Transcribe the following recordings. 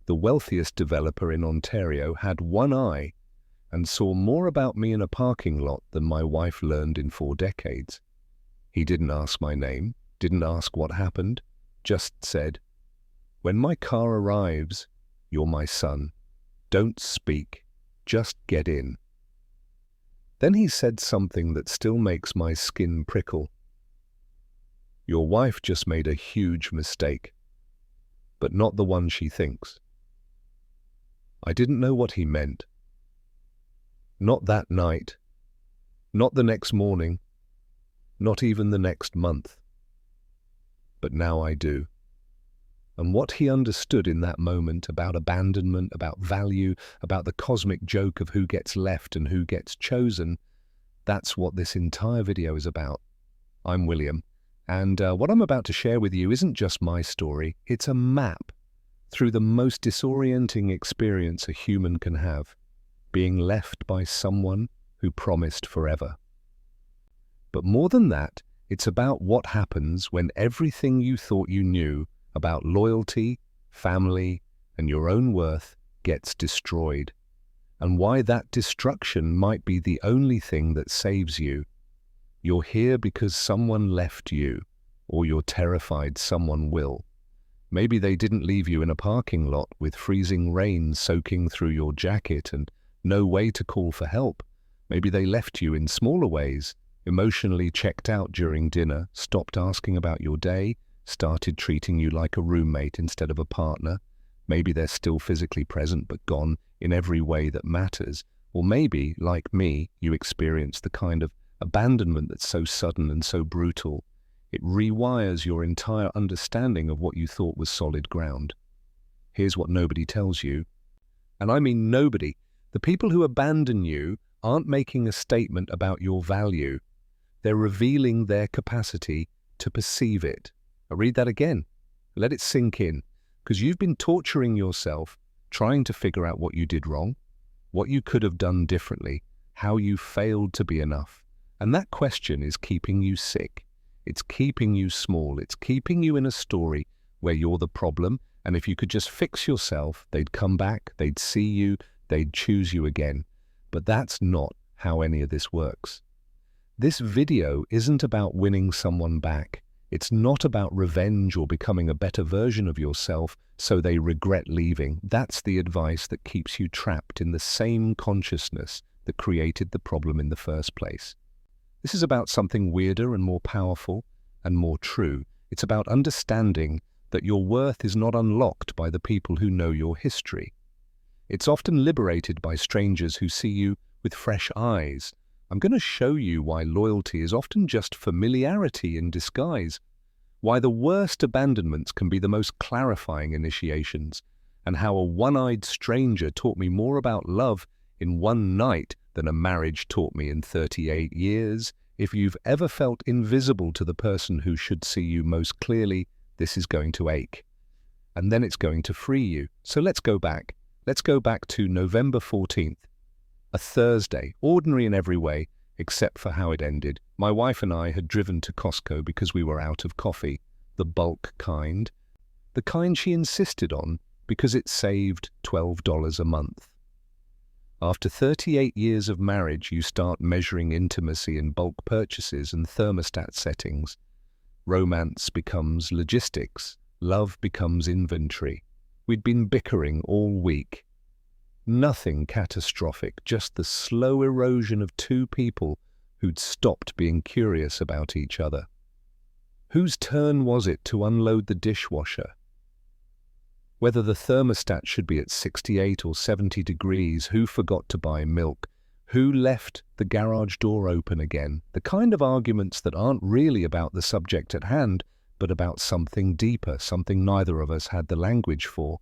the wealthiest developer in Ontario, had one eye and saw more about me in a parking lot than my wife learned in 4 decades. He didn't ask my name, didn't ask what happened, just said, "When my car arrives, you're my son. Don't speak, just get in." Then he said something that still makes my skin prickle. "Your wife just made a huge mistake, but not the one she thinks." I didn't know what he meant. Not that night, not the next morning, not even the next month. But now I do. And what he understood in that moment about abandonment, about value, about the cosmic joke of who gets left and who gets chosen, that's what this entire video is about. I'm William, and what I'm about to share with you isn't just my story, it's a map through the most disorienting experience a human can have, being left by someone who promised forever. But more than that, it's about what happens when everything you thought you knew about loyalty, family, and your own worth gets destroyed, and why that destruction might be the only thing that saves you. You're here because someone left you, or you're terrified someone will. Maybe they didn't leave you in a parking lot with freezing rain soaking through your jacket and no way to call for help. Maybe they left you in smaller ways, emotionally checked out during dinner, stopped asking about your day, started treating you like a roommate instead of a partner. Maybe they're still physically present but gone in every way that matters. Or maybe, like me, you experienced the kind of abandonment that's so sudden and so brutal, it rewires your entire understanding of what you thought was solid ground. Here's what nobody tells you, and I mean nobody. The people who abandon you aren't making a statement about your value. They're revealing their capacity to perceive it. I'll read that again. Let it sink in, because you've been torturing yourself, trying to figure out what you did wrong, what you could have done differently, how you failed to be enough. And that question is keeping you sick. It's keeping you small. It's keeping you in a story where you're the problem. And if you could just fix yourself, they'd come back, they'd see you, they'd choose you again. But that's not how any of this works. This video isn't about winning someone back. It's not about revenge or becoming a better version of yourself so they regret leaving. That's the advice that keeps you trapped in the same consciousness that created the problem in the first place. This is about something weirder and more powerful and more true. It's about understanding that your worth is not unlocked by the people who know your history. It's often liberated by strangers who see you with fresh eyes. I'm going to show you why loyalty is often just familiarity in disguise, why the worst abandonments can be the most clarifying initiations, and how a one-eyed stranger taught me more about love in one night than a marriage taught me in 38 years. If you've ever felt invisible to the person who should see you most clearly, this is going to ache. And then it's going to free you. So let's go back. Let's go back to November 14th, a Thursday, ordinary in every way, except for how it ended. My wife and I had driven to Costco because we were out of coffee, the bulk kind, the kind she insisted on because it saved $12 a month. After 38 years of marriage, you start measuring intimacy in bulk purchases and thermostat settings. Romance becomes logistics. Love becomes inventory. We'd been bickering all week. Nothing catastrophic, just the slow erosion of two people who'd stopped being curious about each other. Whose turn was it to unload the dishwasher? Whether the thermostat should be at 68 or 70 degrees, who forgot to buy milk, who left the garage door open again, the kind of arguments that aren't really about the subject at hand, but about something deeper, something neither of us had the language for.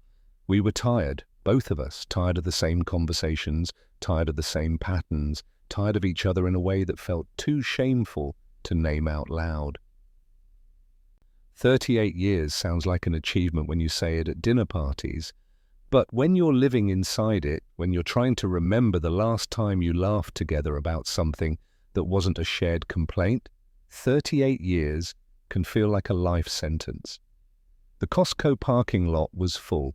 We were tired, both of us, tired of the same conversations, tired of the same patterns, tired of each other in a way that felt too shameful to name out loud. 38 years sounds like an achievement when you say it at dinner parties, but when you're living inside it, when you're trying to remember the last time you laughed together about something that wasn't a shared complaint, 38 years can feel like a life sentence. The Costco parking lot was full.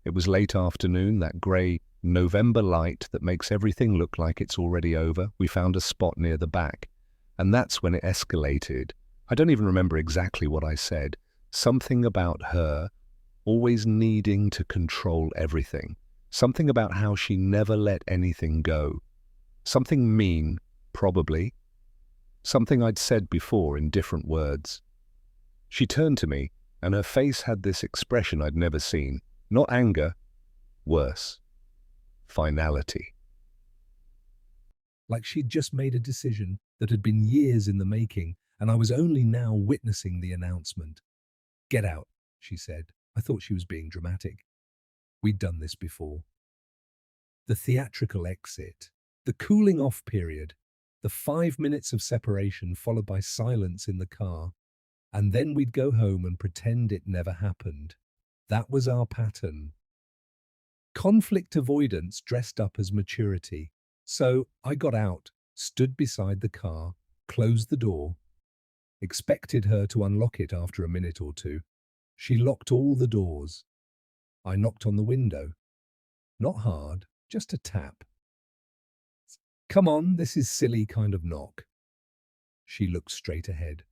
It was late afternoon, that grey November light that makes everything look like it's already over. We found a spot near the back, and that's when it escalated. I don't even remember exactly what I said. Something about her always needing to control everything. Something about how she never let anything go. Something mean, probably. Something I'd said before in different words. She turned to me, and her face had this expression I'd never seen. Not anger, worse. Finality. Like she'd just made a decision that had been years in the making, and I was only now witnessing the announcement. "Get out," she said. I thought she was being dramatic. We'd done this before. The theatrical exit, the cooling off period, the 5 minutes of separation followed by silence in the car, and then we'd go home and pretend it never happened. That was our pattern. Conflict avoidance dressed up as maturity. So I got out, stood beside the car, closed the door, expected her to unlock it after a minute or two. She locked all the doors. I knocked on the window. Not hard, just a tap. "Come on, this is silly kind of knock." She looked straight ahead.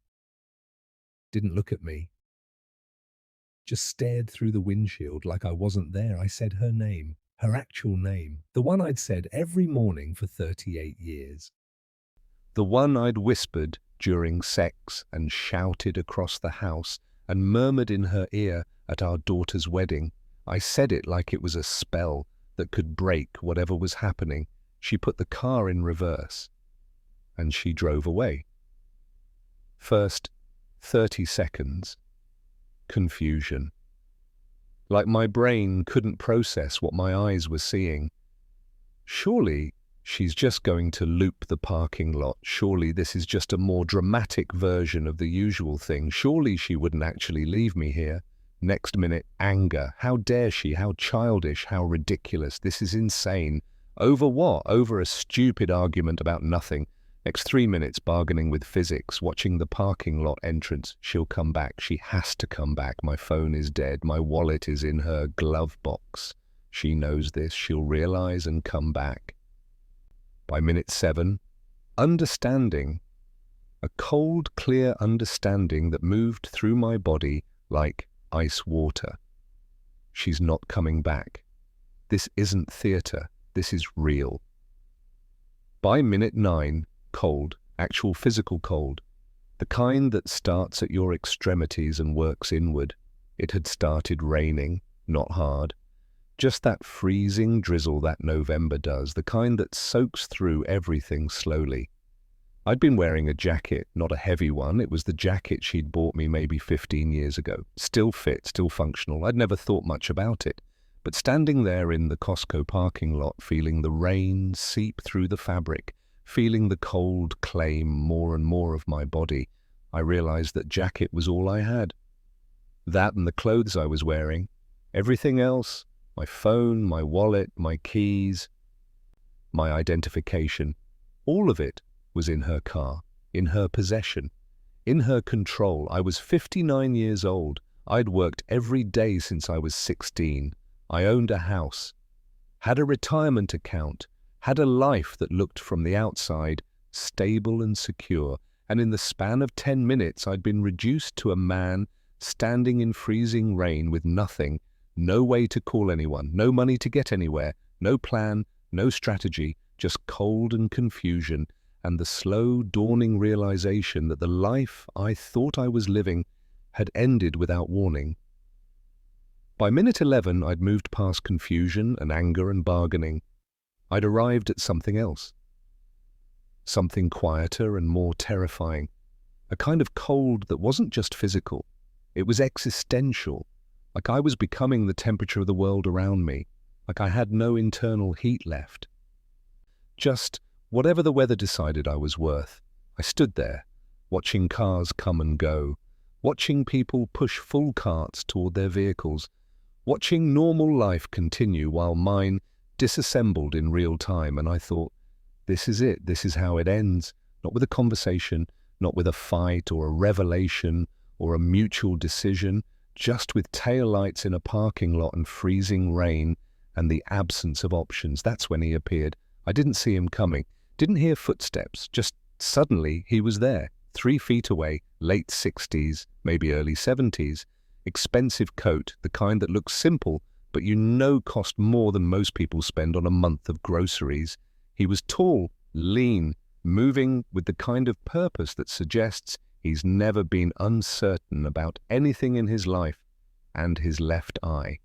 Didn't look at me. Just stared through the windshield like I wasn't there. I said her name, her actual name, the one I'd said every morning for 38 years. The one I'd whispered during sex and shouted across the house and murmured in her ear at our daughter's wedding. I said it like it was a spell that could break whatever was happening. She put the car in reverse, and she drove away. First 30 seconds, confusion. Like my brain couldn't process what my eyes were seeing. Surely she's just going to loop the parking lot. Surely this is just a more dramatic version of the usual thing. Surely she wouldn't actually leave me here. Next minute, anger. How dare she? How childish? How ridiculous? This is insane. Over what? Over a stupid argument about nothing. Next 3 minutes, bargaining with physics, watching the parking lot entrance. She'll come back. She has to come back. My phone is dead. My wallet is in her glove box. She knows this. She'll realize and come back. By minute 7, understanding. A cold, clear understanding that moved through my body like ice water. She's not coming back. This isn't theatre. This is real. By minute 9, cold, actual physical cold, the kind that starts at your extremities and works inward. It had started raining, not hard. Just that freezing drizzle that November does, the kind that soaks through everything slowly. I'd been wearing a jacket, not a heavy one. It was the jacket she'd bought me maybe 15 years ago. Still fit, still functional. I'd never thought much about it. But standing there in the Costco parking lot, feeling the rain seep through the fabric, feeling the cold claim more and more of my body, I realized that jacket was all I had. That and the clothes I was wearing. Everything else, my phone, my wallet, my keys, my identification, all of it was in her car, in her possession, in her control. I was 59 years old. I'd worked every day since I was 16. I owned a house, had a retirement account, had a life that looked from the outside stable and secure, and in the span of 10 minutes I'd been reduced to a man standing in freezing rain with nothing, no way to call anyone, no money to get anywhere, no plan, no strategy, just cold and confusion, and the slow dawning realization that the life I thought I was living had ended without warning. By minute 11, I'd moved past confusion and anger and bargaining. I'd arrived at something else. Something quieter and more terrifying. A kind of cold that wasn't just physical. It was existential. Like I was becoming the temperature of the world around me. Like I had no internal heat left. Just whatever the weather decided I was worth. I stood there, watching cars come and go, watching people push full carts toward their vehicles, watching normal life continue while mine disassembled in real time, and I thought, this is it, this is how it ends. Not with a conversation, not with a fight or a revelation or a mutual decision. just with taillights in a parking lot and freezing rain and the absence of options. That's when he appeared. I didn't see him coming, didn't hear footsteps, just suddenly he was there, 3 feet away, late 60s, maybe early 70s, expensive coat, the kind that looks simple, but you know cost more than most people spend on a month of groceries. He was tall, lean, moving with the kind of purpose that suggests he's never been uncertain about anything in his life. And his left eye.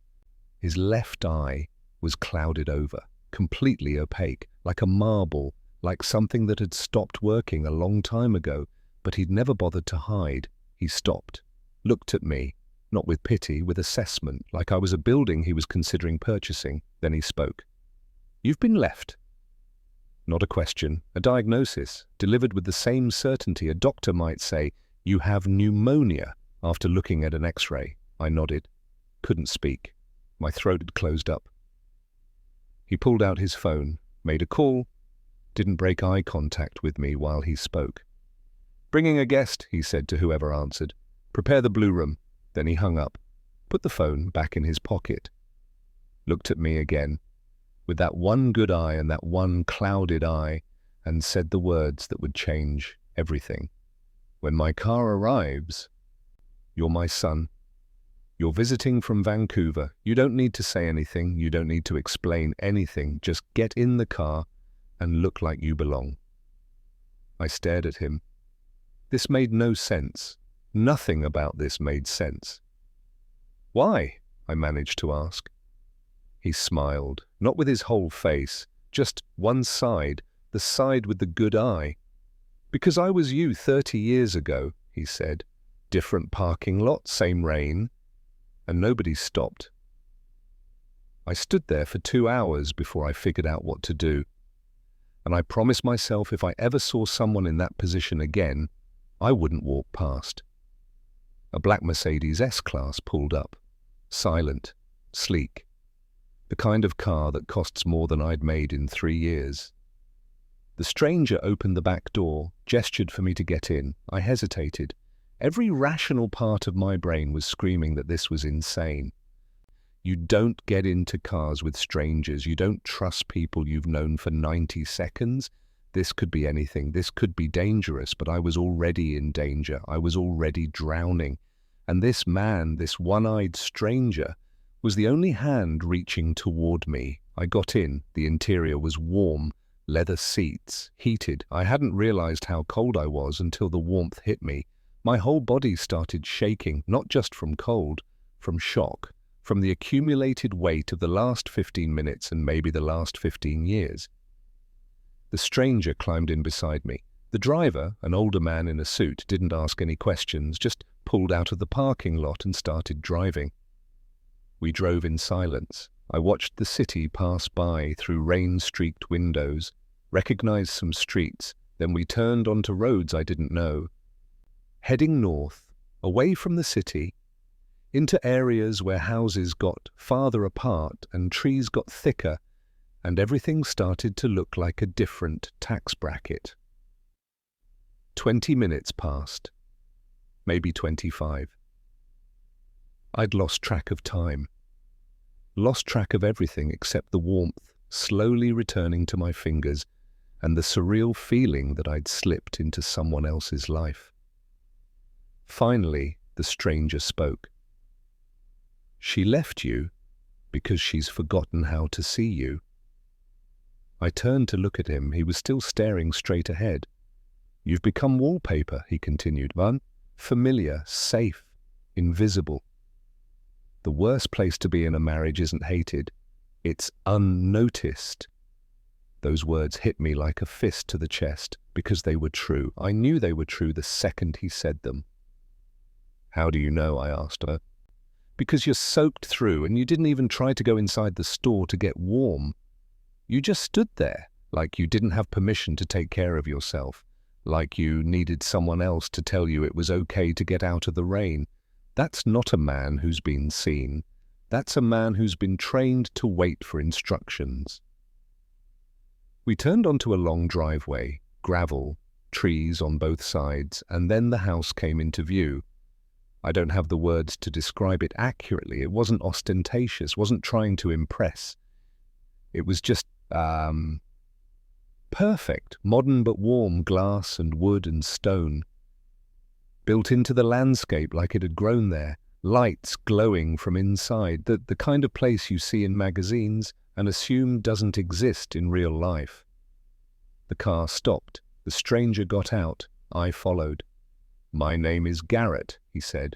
His left eye was clouded over, completely opaque, like a marble, like something that had stopped working a long time ago, but he'd never bothered to hide. He stopped, looked at me, not with pity, with assessment, like I was a building he was considering purchasing. Then he spoke. "You've been left." Not a question, a diagnosis, delivered with the same certainty a doctor might say, "You have pneumonia," after looking at an X-ray. I nodded. Couldn't speak. My throat had closed up. He pulled out his phone, made a call, didn't break eye contact with me while he spoke. "Bringing a guest," he said to whoever answered. "Prepare the blue room." Then he hung up, put the phone back in his pocket, looked at me again, with that one good eye and that one clouded eye, and said the words that would change everything. "When my car arrives, you're my son. You're visiting from Vancouver. You don't need to say anything. You don't need to explain anything. Just get in the car and look like you belong." I stared at him. This made no sense. Nothing about this made sense. "Why?" I managed to ask. He smiled, not with his whole face, just one side, the side with the good eye. "Because I was you 30 years ago," he said. "Different parking lot, same rain." And nobody stopped. I stood there for 2 hours before I figured out what to do. And I promised myself if I ever saw someone in that position again, I wouldn't walk past. A black Mercedes S-Class pulled up, silent, sleek, the kind of car that costs more than I'd made in 3 years. The stranger opened the back door, gestured for me to get in. I hesitated. Every rational part of my brain was screaming that this was insane. You don't get into cars with strangers. You don't trust people you've known for 90 seconds. This could be anything. This could be dangerous, but I was already in danger. I was already drowning. And this man, this one-eyed stranger, was the only hand reaching toward me. I got in. The interior was warm. Leather seats, heated. I hadn't realized how cold I was until the warmth hit me. My whole body started shaking, not just from cold, from shock, from the accumulated weight of the last 15 minutes and maybe the last 15 years. The stranger climbed in beside me. The driver, an older man in a suit, didn't ask any questions, just pulled out of the parking lot and started driving. We drove in silence. I watched the city pass by through rain-streaked windows, recognized some streets, then we turned onto roads I didn't know. Heading north, away from the city, into areas where houses got farther apart and trees got thicker, and everything started to look like a different tax bracket. 20 minutes passed, maybe 25. I'd lost track of time, lost track of everything except the warmth slowly returning to my fingers and the surreal feeling that I'd slipped into someone else's life. Finally, the stranger spoke. "She left you because she's forgotten how to see you." I turned to look at him. He was still staring straight ahead. "You've become wallpaper," he continued. "Familiar, safe, invisible. The worst place to be in a marriage isn't hated. It's unnoticed." Those words hit me like a fist to the chest because they were true. I knew they were true the second he said them. "How do you know?" I asked her. "Because you're soaked through and you didn't even try to go inside the store to get warm. You just stood there, like you didn't have permission to take care of yourself, like you needed someone else to tell you it was okay to get out of the rain. That's not a man who's been seen. That's a man who's been trained to wait for instructions." We turned onto a long driveway, gravel, trees on both sides, and then the house came into view. I don't have the words to describe it accurately. It wasn't ostentatious, wasn't trying to impress. It was just, perfect, modern but warm, glass and wood and stone. Built into the landscape like it had grown there, lights glowing from inside, the kind of place you see in magazines and assume doesn't exist in real life. The car stopped. The stranger got out. I followed. "My name is Garrett," he said,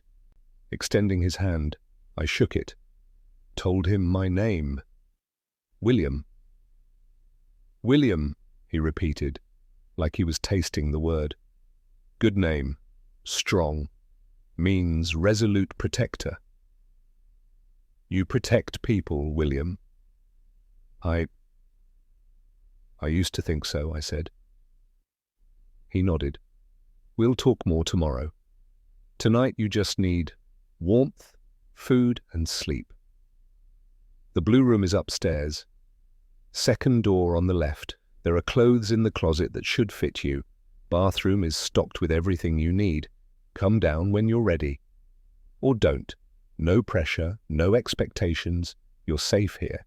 extending his hand. I shook it, told him my name. "William." "William," he repeated, like he was tasting the word. "Good name. Strong. Means resolute protector." "You protect people, William?" I used to think so," I said. He nodded. "We'll talk more tomorrow. Tonight you just need warmth, food and sleep. The blue room is upstairs. Second door on the left. There are clothes in the closet that should fit you. Bathroom is stocked with everything you need. Come down when you're ready. Or don't. No pressure, no expectations. You're safe here."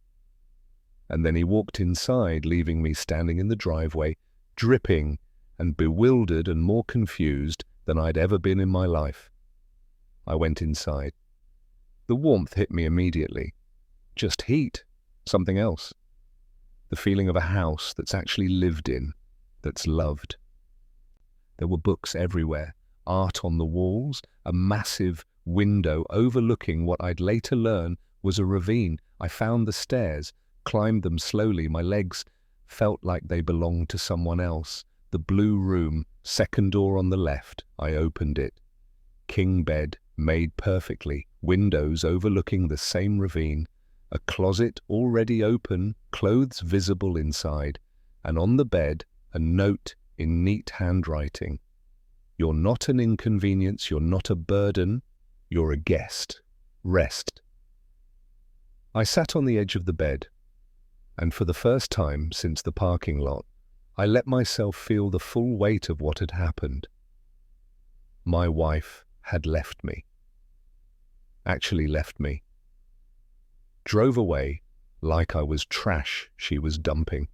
And then he walked inside, leaving me standing in the driveway, dripping and bewildered and more confused than I'd ever been in my life. I went inside. The warmth hit me immediately. Just heat, something else. The feeling of a house that's actually lived in, that's loved. There were books everywhere, art on the walls, a massive window overlooking what I'd later learn was a ravine. I found the stairs, climbed them slowly. My legs felt like they belonged to someone else. The blue room, second door on the left. I opened it. King bed, made perfectly, windows overlooking the same ravine, a closet already open, clothes visible inside, and on the bed, a note in neat handwriting. "You're not an inconvenience, you're not a burden, you're a guest. Rest." I sat on the edge of the bed, and for the first time since the parking lot, I let myself feel the full weight of what had happened. My wife had left me. Actually left me. Drove away like I was trash she was dumping.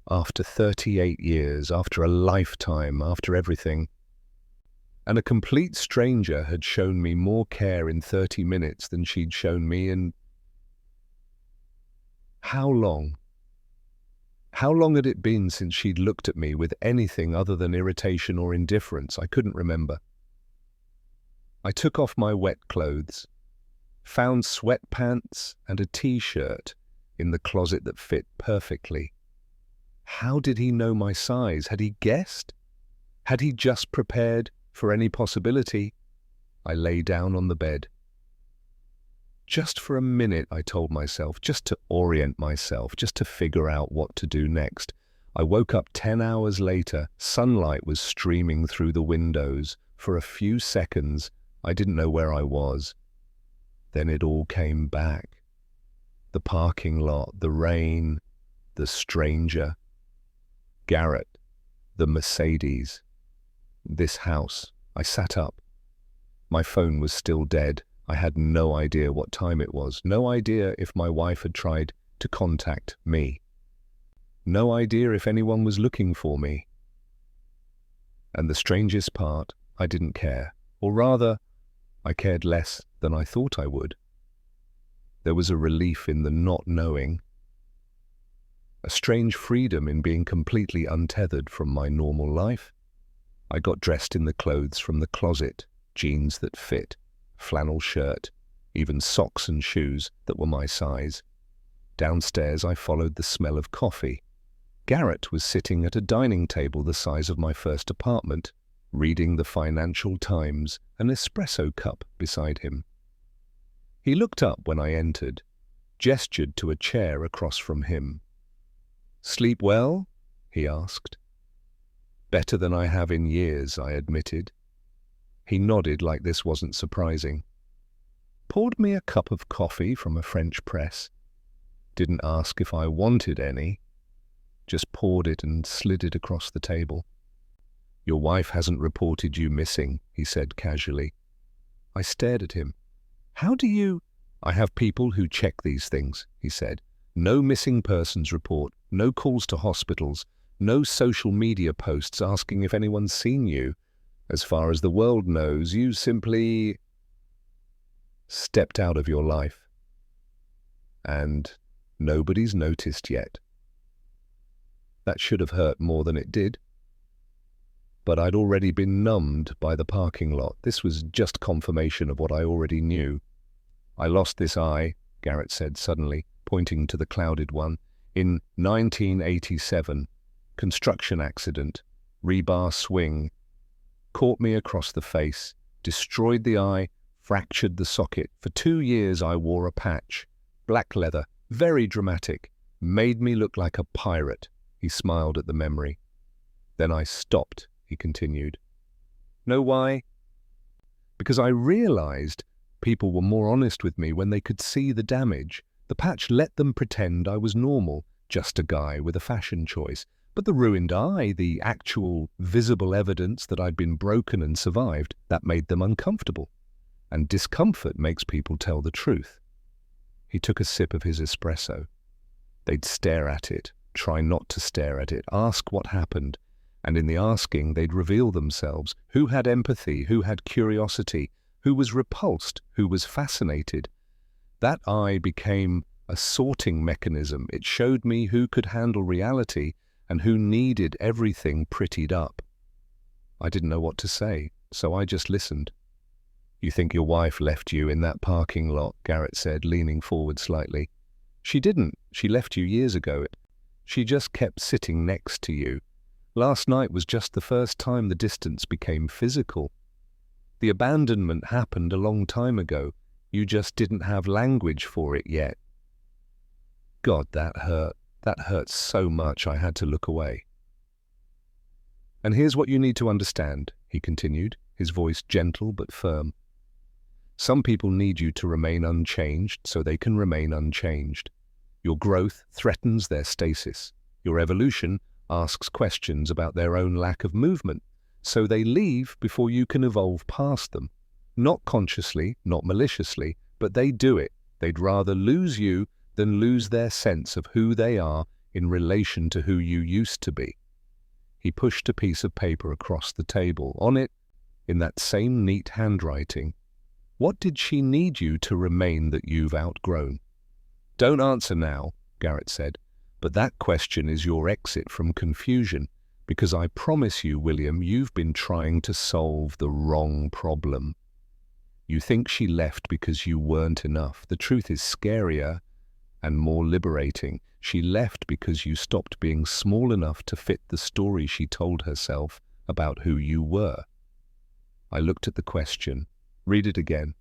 After 38 years, after a lifetime, after everything. And a complete stranger had shown me more care in 30 minutes than she'd shown me in... How long? How long had it been since she'd looked at me with anything other than irritation or indifference? I couldn't remember. I took off my wet clothes, found sweatpants and a t-shirt in the closet that fit perfectly. How did he know my size? Had he guessed? Had he just prepared for any possibility? I lay down on the bed. Just for a minute, I told myself, just to orient myself, just to figure out what to do next. I woke up 10 hours later. Sunlight was streaming through the windows. For a few seconds, I didn't know where I was. Then it all came back. The parking lot, the rain, the stranger, Garrett, the Mercedes, this house. I sat up. My phone was still dead. I had no idea what time it was, no idea if my wife had tried to contact me, no idea if anyone was looking for me. And the strangest part, I didn't care, or rather, I cared less than I thought I would. There was a relief in the not knowing, a strange freedom in being completely untethered from my normal life. I got dressed in the clothes from the closet, jeans that fit, flannel shirt, even socks and shoes that were my size. Downstairs I followed the smell of coffee. Garrett was sitting at a dining table the size of my first apartment, reading the Financial Times, an espresso cup beside him. He looked up when I entered, gestured to a chair across from him. "Sleep well?" he asked. "Better than I have in years," I admitted. He nodded like this wasn't surprising. Poured me a cup of coffee from a French press. Didn't ask if I wanted any. Just poured it and slid it across the table. "Your wife hasn't reported you missing," he said casually. I stared at him. How do you— I have people who check these things, he said. No missing persons report, no calls to hospitals, no social media posts asking if anyone's seen you. As far as the world knows, you simply stepped out of your life. And nobody's noticed yet. That should have hurt more than it did. But I'd already been numbed by the parking lot. This was just confirmation of what I already knew. I lost this eye, Garrett said suddenly, pointing to the clouded one, in 1987. Construction accident, rebar swing. Caught me across the face, destroyed the eye, fractured the socket. For 2 years I wore a patch. Black leather, very dramatic. Made me look like a pirate. He smiled at the memory. Then I stopped, he continued. Know why? Because I realized people were more honest with me when they could see the damage. The patch let them pretend I was normal, just a guy with a fashion choice. But the ruined eye, the actual visible evidence that I'd been broken and survived, that made them uncomfortable. And discomfort makes people tell the truth. He took a sip of his espresso. They'd stare at it, try not to stare at it, ask what happened. And in the asking, they'd reveal themselves. Who had empathy? Who had curiosity? Who was repulsed? Who was fascinated? That eye became a sorting mechanism. It showed me who could handle reality and who needed everything prettied up. I didn't know what to say, so I just listened. You think your wife left you in that parking lot, Garrett said, leaning forward slightly. She didn't. She left you years ago. She just kept sitting next to you. Last night was just the first time the distance became physical. The abandonment happened a long time ago. You just didn't have language for it yet. God, that hurt. That hurt so much I had to look away. And here's what you need to understand, he continued, his voice gentle but firm. Some people need you to remain unchanged so they can remain unchanged. Your growth threatens their stasis. Your evolution asks questions about their own lack of movement, so they leave before you can evolve past them. Not consciously, not maliciously, but they do it. They'd rather lose you than lose their sense of who they are in relation to who you used to be. He pushed a piece of paper across the table. On it, in that same neat handwriting, what did she need you to remain that you've outgrown? Don't answer now, Garrett said, but that question is your exit from confusion, because I promise you, William, you've been trying to solve the wrong problem. You think she left because you weren't enough. The truth is scarier and more liberating. She left because you stopped being small enough to fit the story she told herself about who you were. I looked at the question. Read it again.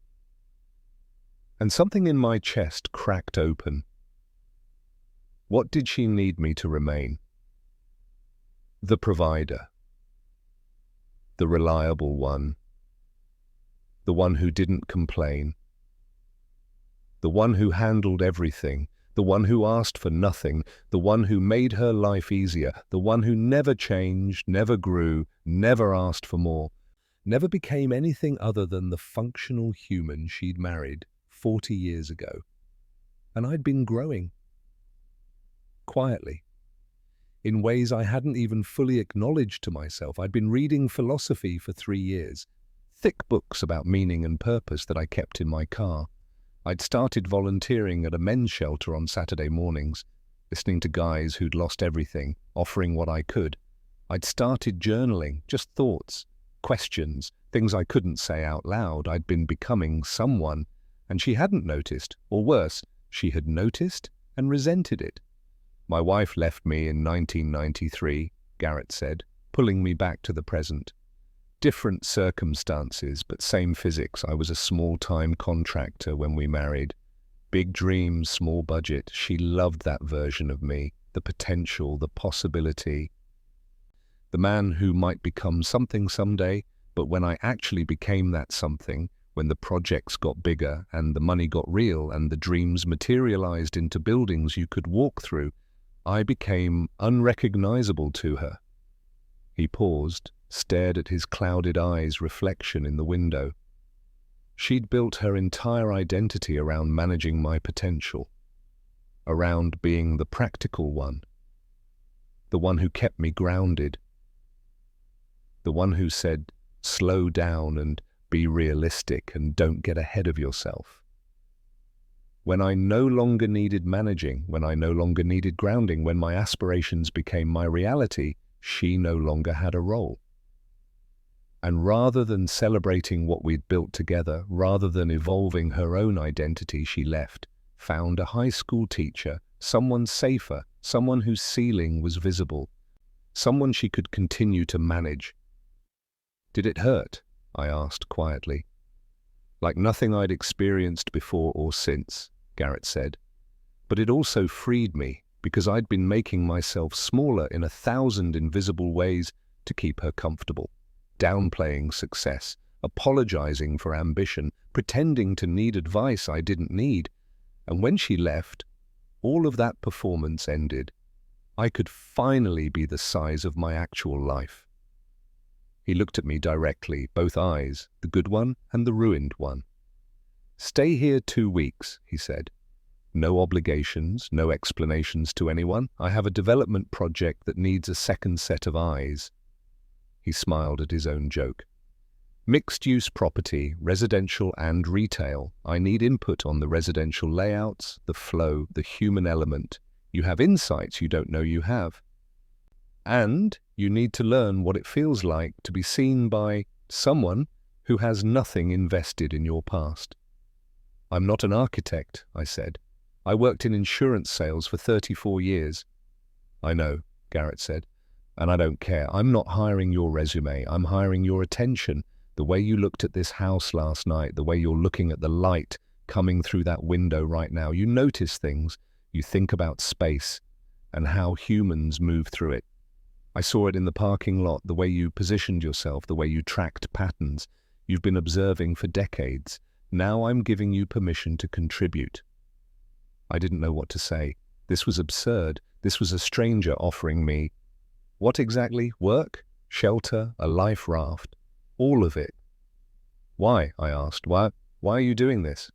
And something in my chest cracked open. What did she need me to remain? The provider. The reliable one. The one who didn't complain. The one who handled everything. The one who asked for nothing, the one who made her life easier, the one who never changed, never grew, never asked for more, never became anything other than the functional human she'd married 40 years ago. And I'd been growing. Quietly. In ways I hadn't even fully acknowledged to myself. I'd been reading philosophy for 3 years, thick books about meaning and purpose that I kept in my car. I'd started volunteering at a men's shelter on Saturday mornings, listening to guys who'd lost everything, offering what I could. I'd started journaling, just thoughts, questions, things I couldn't say out loud. I'd been becoming someone, and she hadn't noticed, or worse, she had noticed and resented it. My wife left me in 1993, Garrett said, pulling me back to the present. Different circumstances, but same physics. I was a small-time contractor when we married. Big dreams, small budget. She loved that version of me, the potential, the possibility. The man who might become something someday, but when I actually became that something, when the projects got bigger and the money got real and the dreams materialized into buildings you could walk through, I became unrecognizable to her. He paused, stared at his clouded eyes' reflection in the window. She'd built her entire identity around managing my potential, around being the practical one, the one who kept me grounded, the one who said, slow down and be realistic and don't get ahead of yourself. When I no longer needed managing, when I no longer needed grounding, when my aspirations became my reality, she no longer had a role. And rather than celebrating what we'd built together, rather than evolving her own identity, she left, found a high school teacher, someone safer, someone whose ceiling was visible, someone she could continue to manage. Did it hurt? I asked quietly. Like nothing I'd experienced before or since, Garrett said. But it also freed me, because I'd been making myself smaller in 1,000 invisible ways to keep her comfortable, downplaying success, apologizing for ambition, pretending to need advice I didn't need. And when she left, all of that performance ended. I could finally be the size of my actual life. He looked at me directly, both eyes, the good one and the ruined one. Stay here 2 weeks, he said. No obligations, no explanations to anyone. I have a development project that needs a second set of eyes. He smiled at his own joke. Mixed-use property, residential and retail. I need input on the residential layouts, the flow, the human element. You have insights you don't know you have. And you need to learn what it feels like to be seen by someone who has nothing invested in your past. I'm not an architect, I said. I worked in insurance sales for 34 years. I know, Garrett said, and I don't care. I'm not hiring your resume. I'm hiring your attention. The way you looked at this house last night, the way you're looking at the light coming through that window right now. You notice things. You think about space and how humans move through it. I saw it in the parking lot, the way you positioned yourself, the way you tracked patterns. You've been observing for decades. Now I'm giving you permission to contribute. I didn't know what to say. This was absurd. This was a stranger offering me, what exactly? Work? Shelter? A life raft? All of it. Why? I asked. Why are you doing this?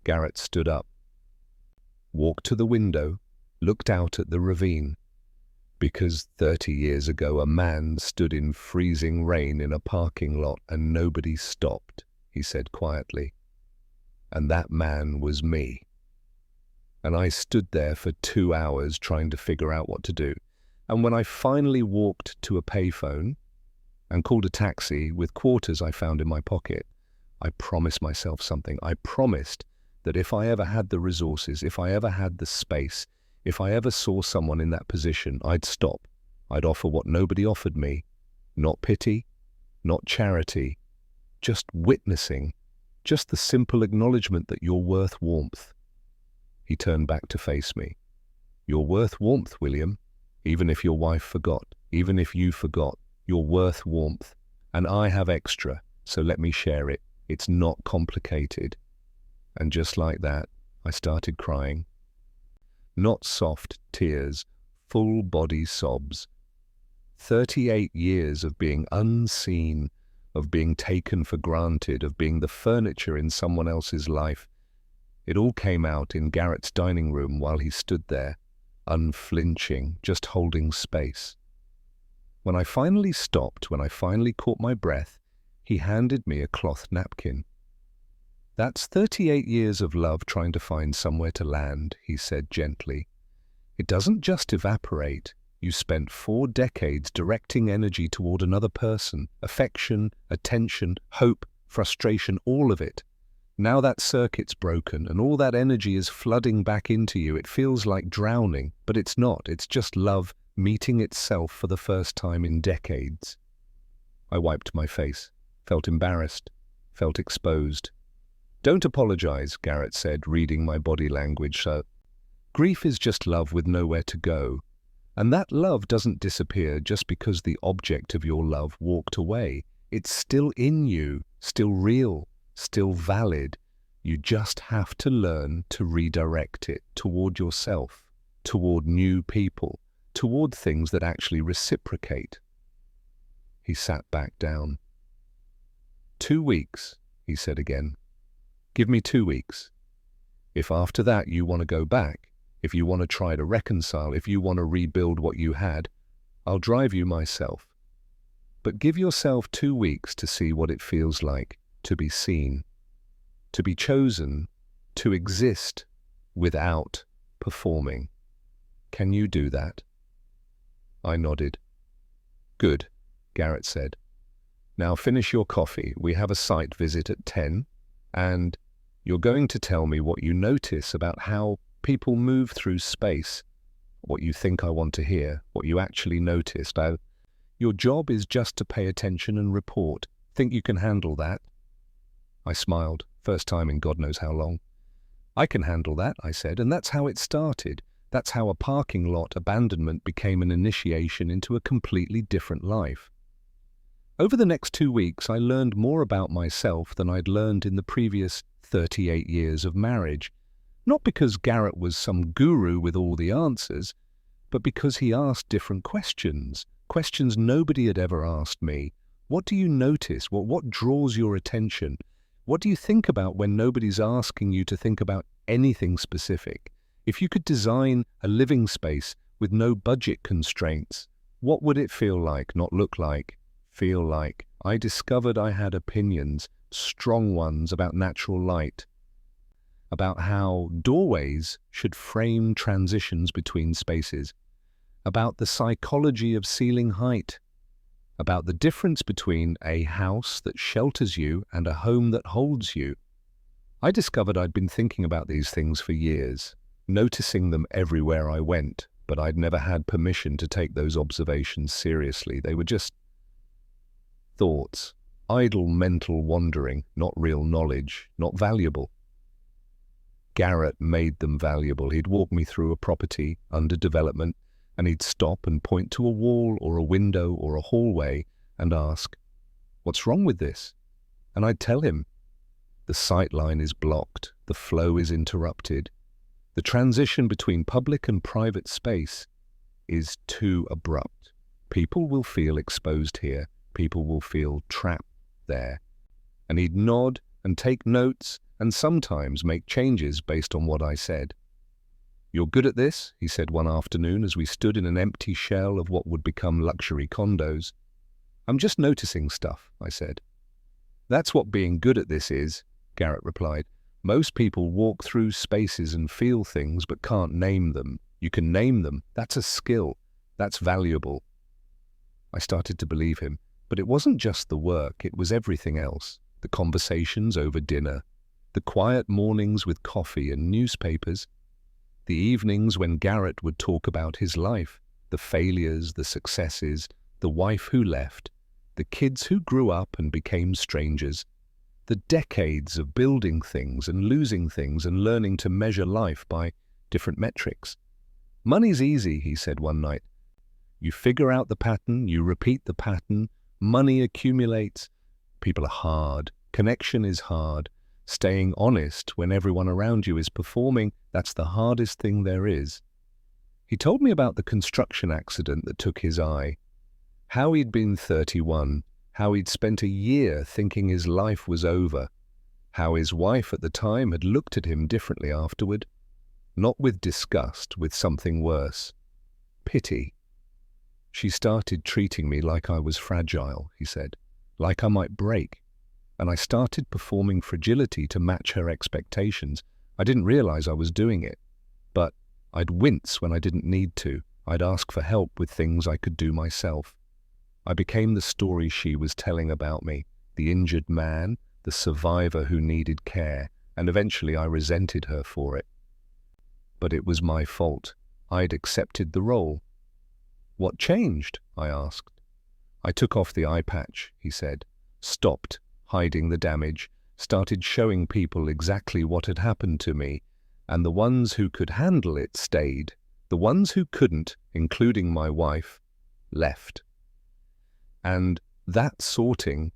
Garrett stood up, walked to the window, looked out at the ravine. Because 30 years ago a man stood in freezing rain in a parking lot and nobody stopped, he said quietly. And that man was me. And I stood there for 2 hours trying to figure out what to do. And when I finally walked to a payphone and called a taxi with quarters I found in my pocket, I promised myself something. I promised that if I ever had the resources, if I ever had the space, if I ever saw someone in that position, I'd stop. I'd offer what nobody offered me. Not pity, not charity, just witnessing, just the simple acknowledgement that you're worth warmth. He turned back to face me. You're worth warmth, William. Even if your wife forgot, even if you forgot, you're worth warmth. And I have extra, so let me share it. It's not complicated. And just like that, I started crying. Not soft tears, full body sobs. 38 years of being unseen, of being taken for granted, of being the furniture in someone else's life. It all came out in Garrett's dining room while he stood there, unflinching, just holding space. When I finally stopped, when I finally caught my breath, he handed me a cloth napkin. That's 38 years of love trying to find somewhere to land, he said gently. It doesn't just evaporate. You spent 4 decades directing energy toward another person, affection, attention, hope, frustration, all of it. Now that circuit's broken and all that energy is flooding back into you. It feels like drowning, but it's not. It's just love meeting itself for the first time in decades. I wiped my face, felt embarrassed, felt exposed. Don't apologize, Garrett said, reading my body language. Grief is just love with nowhere to go. And that love doesn't disappear just because the object of your love walked away. It's still in you, still real, still valid. You just have to learn to redirect it toward yourself, toward new people, toward things that actually reciprocate. He sat back down. 2 weeks, he said again. Give me 2 weeks. If after that you want to go back, if you want to try to reconcile, if you want to rebuild what you had, I'll drive you myself. But give yourself 2 weeks to see what it feels like to be seen, to be chosen, to exist without performing. Can you do that? I nodded. Good, Garrett said. Now finish your coffee. We have a site visit at 10, and you're going to tell me what you notice about how people move through space, what you think I want to hear, what you actually noticed. Your job is just to pay attention and report. Think you can handle that? I smiled, first time in God knows how long. I can handle that, I said, and that's how it started. That's how a parking lot abandonment became an initiation into a completely different life. Over the next 2 weeks, I learned more about myself than I'd learned in the previous 38 years of marriage. Not because Garrett was some guru with all the answers, but because he asked different questions, questions nobody had ever asked me. What do you notice? What draws your attention? What do you think about when nobody's asking you to think about anything specific? If you could design a living space with no budget constraints, what would it feel like, not look like, feel like? I discovered I had opinions, strong ones, about natural light, about how doorways should frame transitions between spaces, about the psychology of ceiling height, about the difference between a house that shelters you and a home that holds you. I discovered I'd been thinking about these things for years, noticing them everywhere I went, but I'd never had permission to take those observations seriously. They were just thoughts, idle mental wandering, not real knowledge, not valuable. Garrett made them valuable. He'd walk me through a property under development, and he'd stop and point to a wall or a window or a hallway and ask, "What's wrong with this?" And I'd tell him, "The sight line is blocked, the flow is interrupted. The transition between public and private space is too abrupt. People will feel exposed here. People will feel trapped there." And he'd nod and take notes and sometimes make changes based on what I said. "You're good at this," he said one afternoon as we stood in an empty shell of what would become luxury condos. "I'm just noticing stuff," I said. "That's what being good at this is," Garrett replied. "Most people walk through spaces and feel things but can't name them. You can name them. That's a skill. That's valuable." I started to believe him, but it wasn't just the work, it was everything else. The conversations over dinner, the quiet mornings with coffee and newspapers, the evenings when Garrett would talk about his life, the failures, the successes, the wife who left, the kids who grew up and became strangers, the decades of building things and losing things and learning to measure life by different metrics. "Money's easy," he said one night. "You figure out the pattern, you repeat the pattern, money accumulates. People are hard. Connection is hard. Staying honest when everyone around you is performing, that's the hardest thing there is." He told me about the construction accident that took his eye, how he'd been 31, how he'd spent a year thinking his life was over, how his wife at the time had looked at him differently afterward, not with disgust, with something worse, pity. "She started treating me like I was fragile," he said, "like I might break. And I started performing fragility to match her expectations. I didn't realize I was doing it, but I'd wince when I didn't need to. I'd ask for help with things I could do myself. I became the story she was telling about me, the injured man, the survivor who needed care, and eventually I resented her for it. But it was my fault. I'd accepted the role." "What changed?" I asked. "I took off the eye patch," he said, "stopped hiding the damage, started showing people exactly what had happened to me, and the ones who could handle it stayed. The ones who couldn't, including my wife, left. And that sorting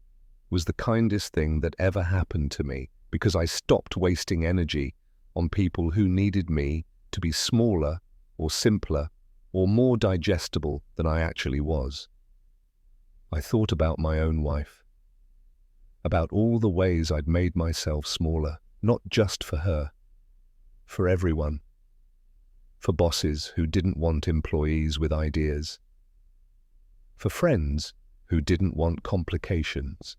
was the kindest thing that ever happened to me, because I stopped wasting energy on people who needed me to be smaller or simpler or more digestible than I actually was." I thought about my own wife. about all the ways I'd made myself smaller, not just for her, for everyone, for bosses who didn't want employees with ideas, for friends who didn't want complications,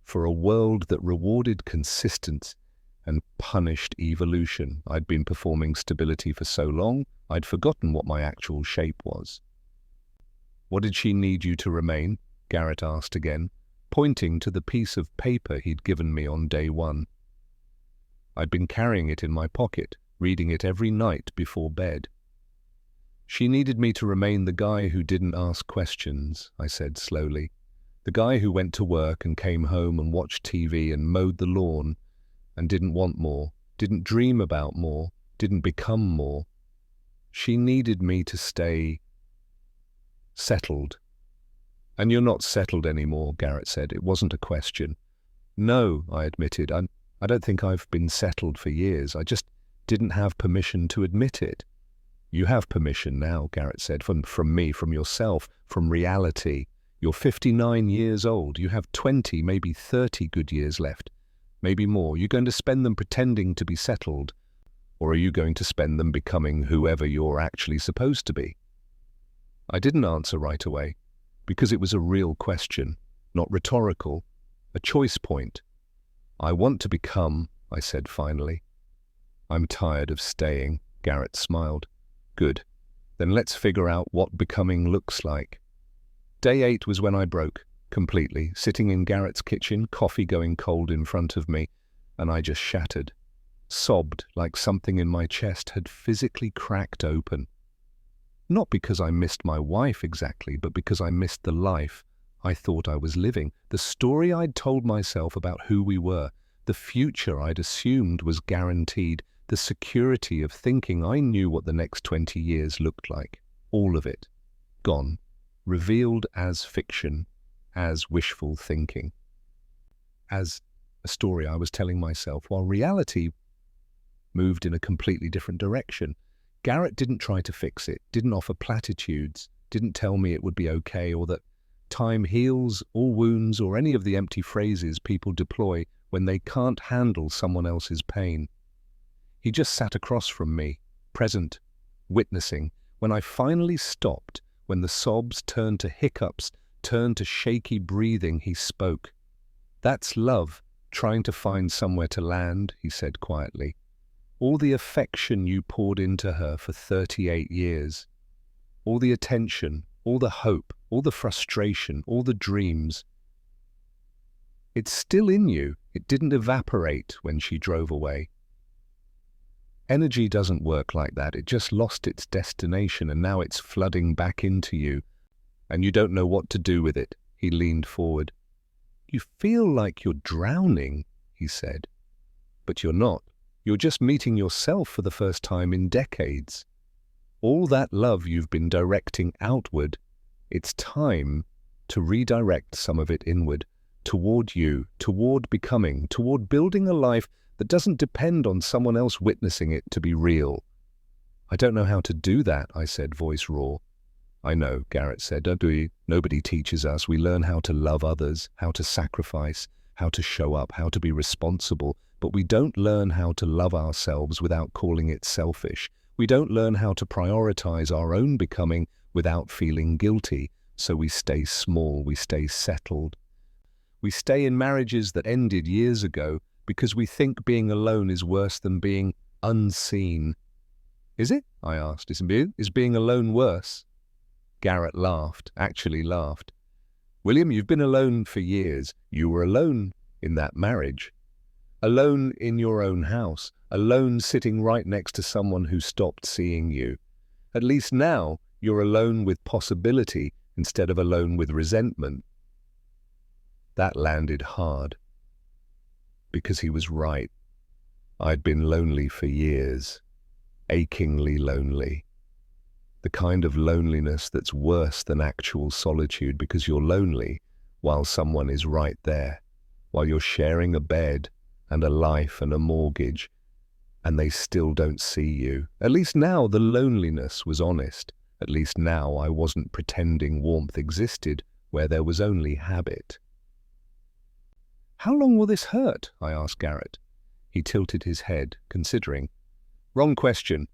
for a world that rewarded consistency and punished evolution. I'd been performing stability for so long, I'd forgotten what my actual shape was. "What did she need you to remain?" Garrett asked again, pointing to the piece of paper he'd given me on day one. I'd been carrying it in my pocket, reading it every night before bed. "She needed me to remain the guy who didn't ask questions," I said slowly. "The guy who went to work and came home and watched TV and mowed the lawn and didn't want more, didn't dream about more, didn't become more. She needed me to stay settled." "And you're not settled anymore," Garrett said. "It wasn't a question." "No," I admitted. I don't think I've been settled for years. I just didn't have permission to admit it." "You have permission now," Garrett said, from me, from yourself, from reality. You're 59 years old. You have 20, maybe 30 good years left, maybe more. You're going to spend them pretending to be settled, or are you going to spend them becoming whoever you're actually supposed to be? I didn't answer right away, because it was a real question, not rhetorical, a choice point. "I want to become," I said finally. "I'm tired of staying," Garrett smiled. "Good. Then let's figure out what becoming looks like." Day 8 was when I broke, completely, sitting in Garrett's kitchen, coffee going cold in front of me, and I just shattered, sobbed like something in my chest had physically cracked open. Not because I missed my wife exactly, but because I missed the life I thought I was living, the story I'd told myself about who we were, the future I'd assumed was guaranteed, the security of thinking I knew what the next 20 years looked like. All of it. Gone. Revealed as fiction, as wishful thinking. As a story I was telling myself, while reality moved in a completely different direction. Garrett didn't try to fix it, didn't offer platitudes, didn't tell me it would be okay, or that time heals all wounds, or any of the empty phrases people deploy when they can't handle someone else's pain. He just sat across from me, present, witnessing. When I finally stopped, when the sobs turned to hiccups, turned to shaky breathing, he spoke. "That's love, trying to find somewhere to land," he said quietly. "All the affection you poured into her for 38 years. All the attention, all the hope, all the frustration, all the dreams. It's still in you. It didn't evaporate when she drove away. Energy doesn't work like that. It just lost its destination and now it's flooding back into you. And you don't know what to do with it." He leaned forward. "You feel like you're drowning," he said. "But you're not. You're just meeting yourself for the first time in decades. All that love you've been directing outward, it's time to redirect some of it inward, toward you, toward becoming, toward building a life that doesn't depend on someone else witnessing it to be real." "I don't know how to do that," I said, voice raw. "I know," Garrett said. "Don't we? Nobody teaches us. We learn how to love others, how to sacrifice, how to show up, how to be responsible, but we don't learn how to love ourselves without calling it selfish. We don't learn how to prioritize our own becoming without feeling guilty, so we stay small, we stay settled. We stay in marriages that ended years ago because we think being alone is worse than being unseen." "Is it?" I asked. Is being alone worse?" Garrett laughed, actually laughed. "William, you've been alone for years. You were alone in that marriage. Alone in your own house. Alone sitting right next to someone who stopped seeing you. At least now you're alone with possibility instead of alone with resentment." That landed hard. Because he was right. I'd been lonely for years. Achingly lonely. The kind of loneliness that's worse than actual solitude, because you're lonely while someone is right there, while you're sharing a bed and a life and a mortgage, and they still don't see you. At least now the loneliness was honest. At least now I wasn't pretending warmth existed where there was only habit. How long will this hurt? I asked Garrett. He tilted his head, considering. Wrong question.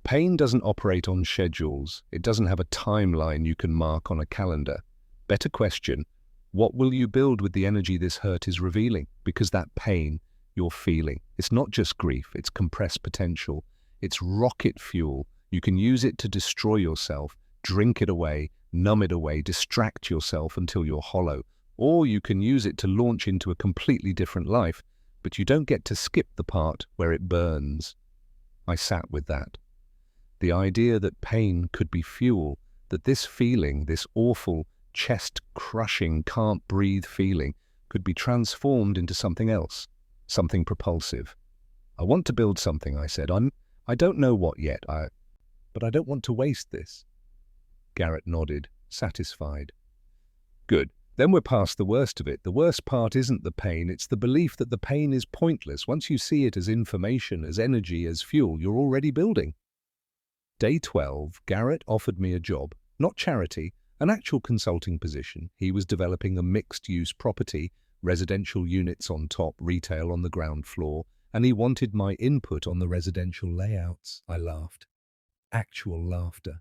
Pain doesn't operate on schedules. It doesn't have a timeline you can mark on a calendar. Better question. What will you build with the energy this hurt is revealing? Because that pain you're feeling, it's not just grief, it's compressed potential. It's rocket fuel. You can use it to destroy yourself, drink it away, numb it away, distract yourself until you're hollow. Or you can use it to launch into a completely different life, but you don't get to skip the part where it burns. I sat with that. The idea that pain could be fuel, that this feeling, this awful, chest-crushing, can't-breathe feeling, could be transformed into something else, something propulsive. I want to build something, I said. I don't know what yet, but I don't want to waste this. Garrett nodded, satisfied. Good. Then we're past the worst of it. The worst part isn't the pain, it's the belief that the pain is pointless. Once you see it as information, as energy, as fuel, you're already building. Day 12, Garrett offered me a job, not charity, an actual consulting position. He was developing a mixed-use property, residential units on top, retail on the ground floor, and he wanted my input on the residential layouts. I laughed. Actual laughter.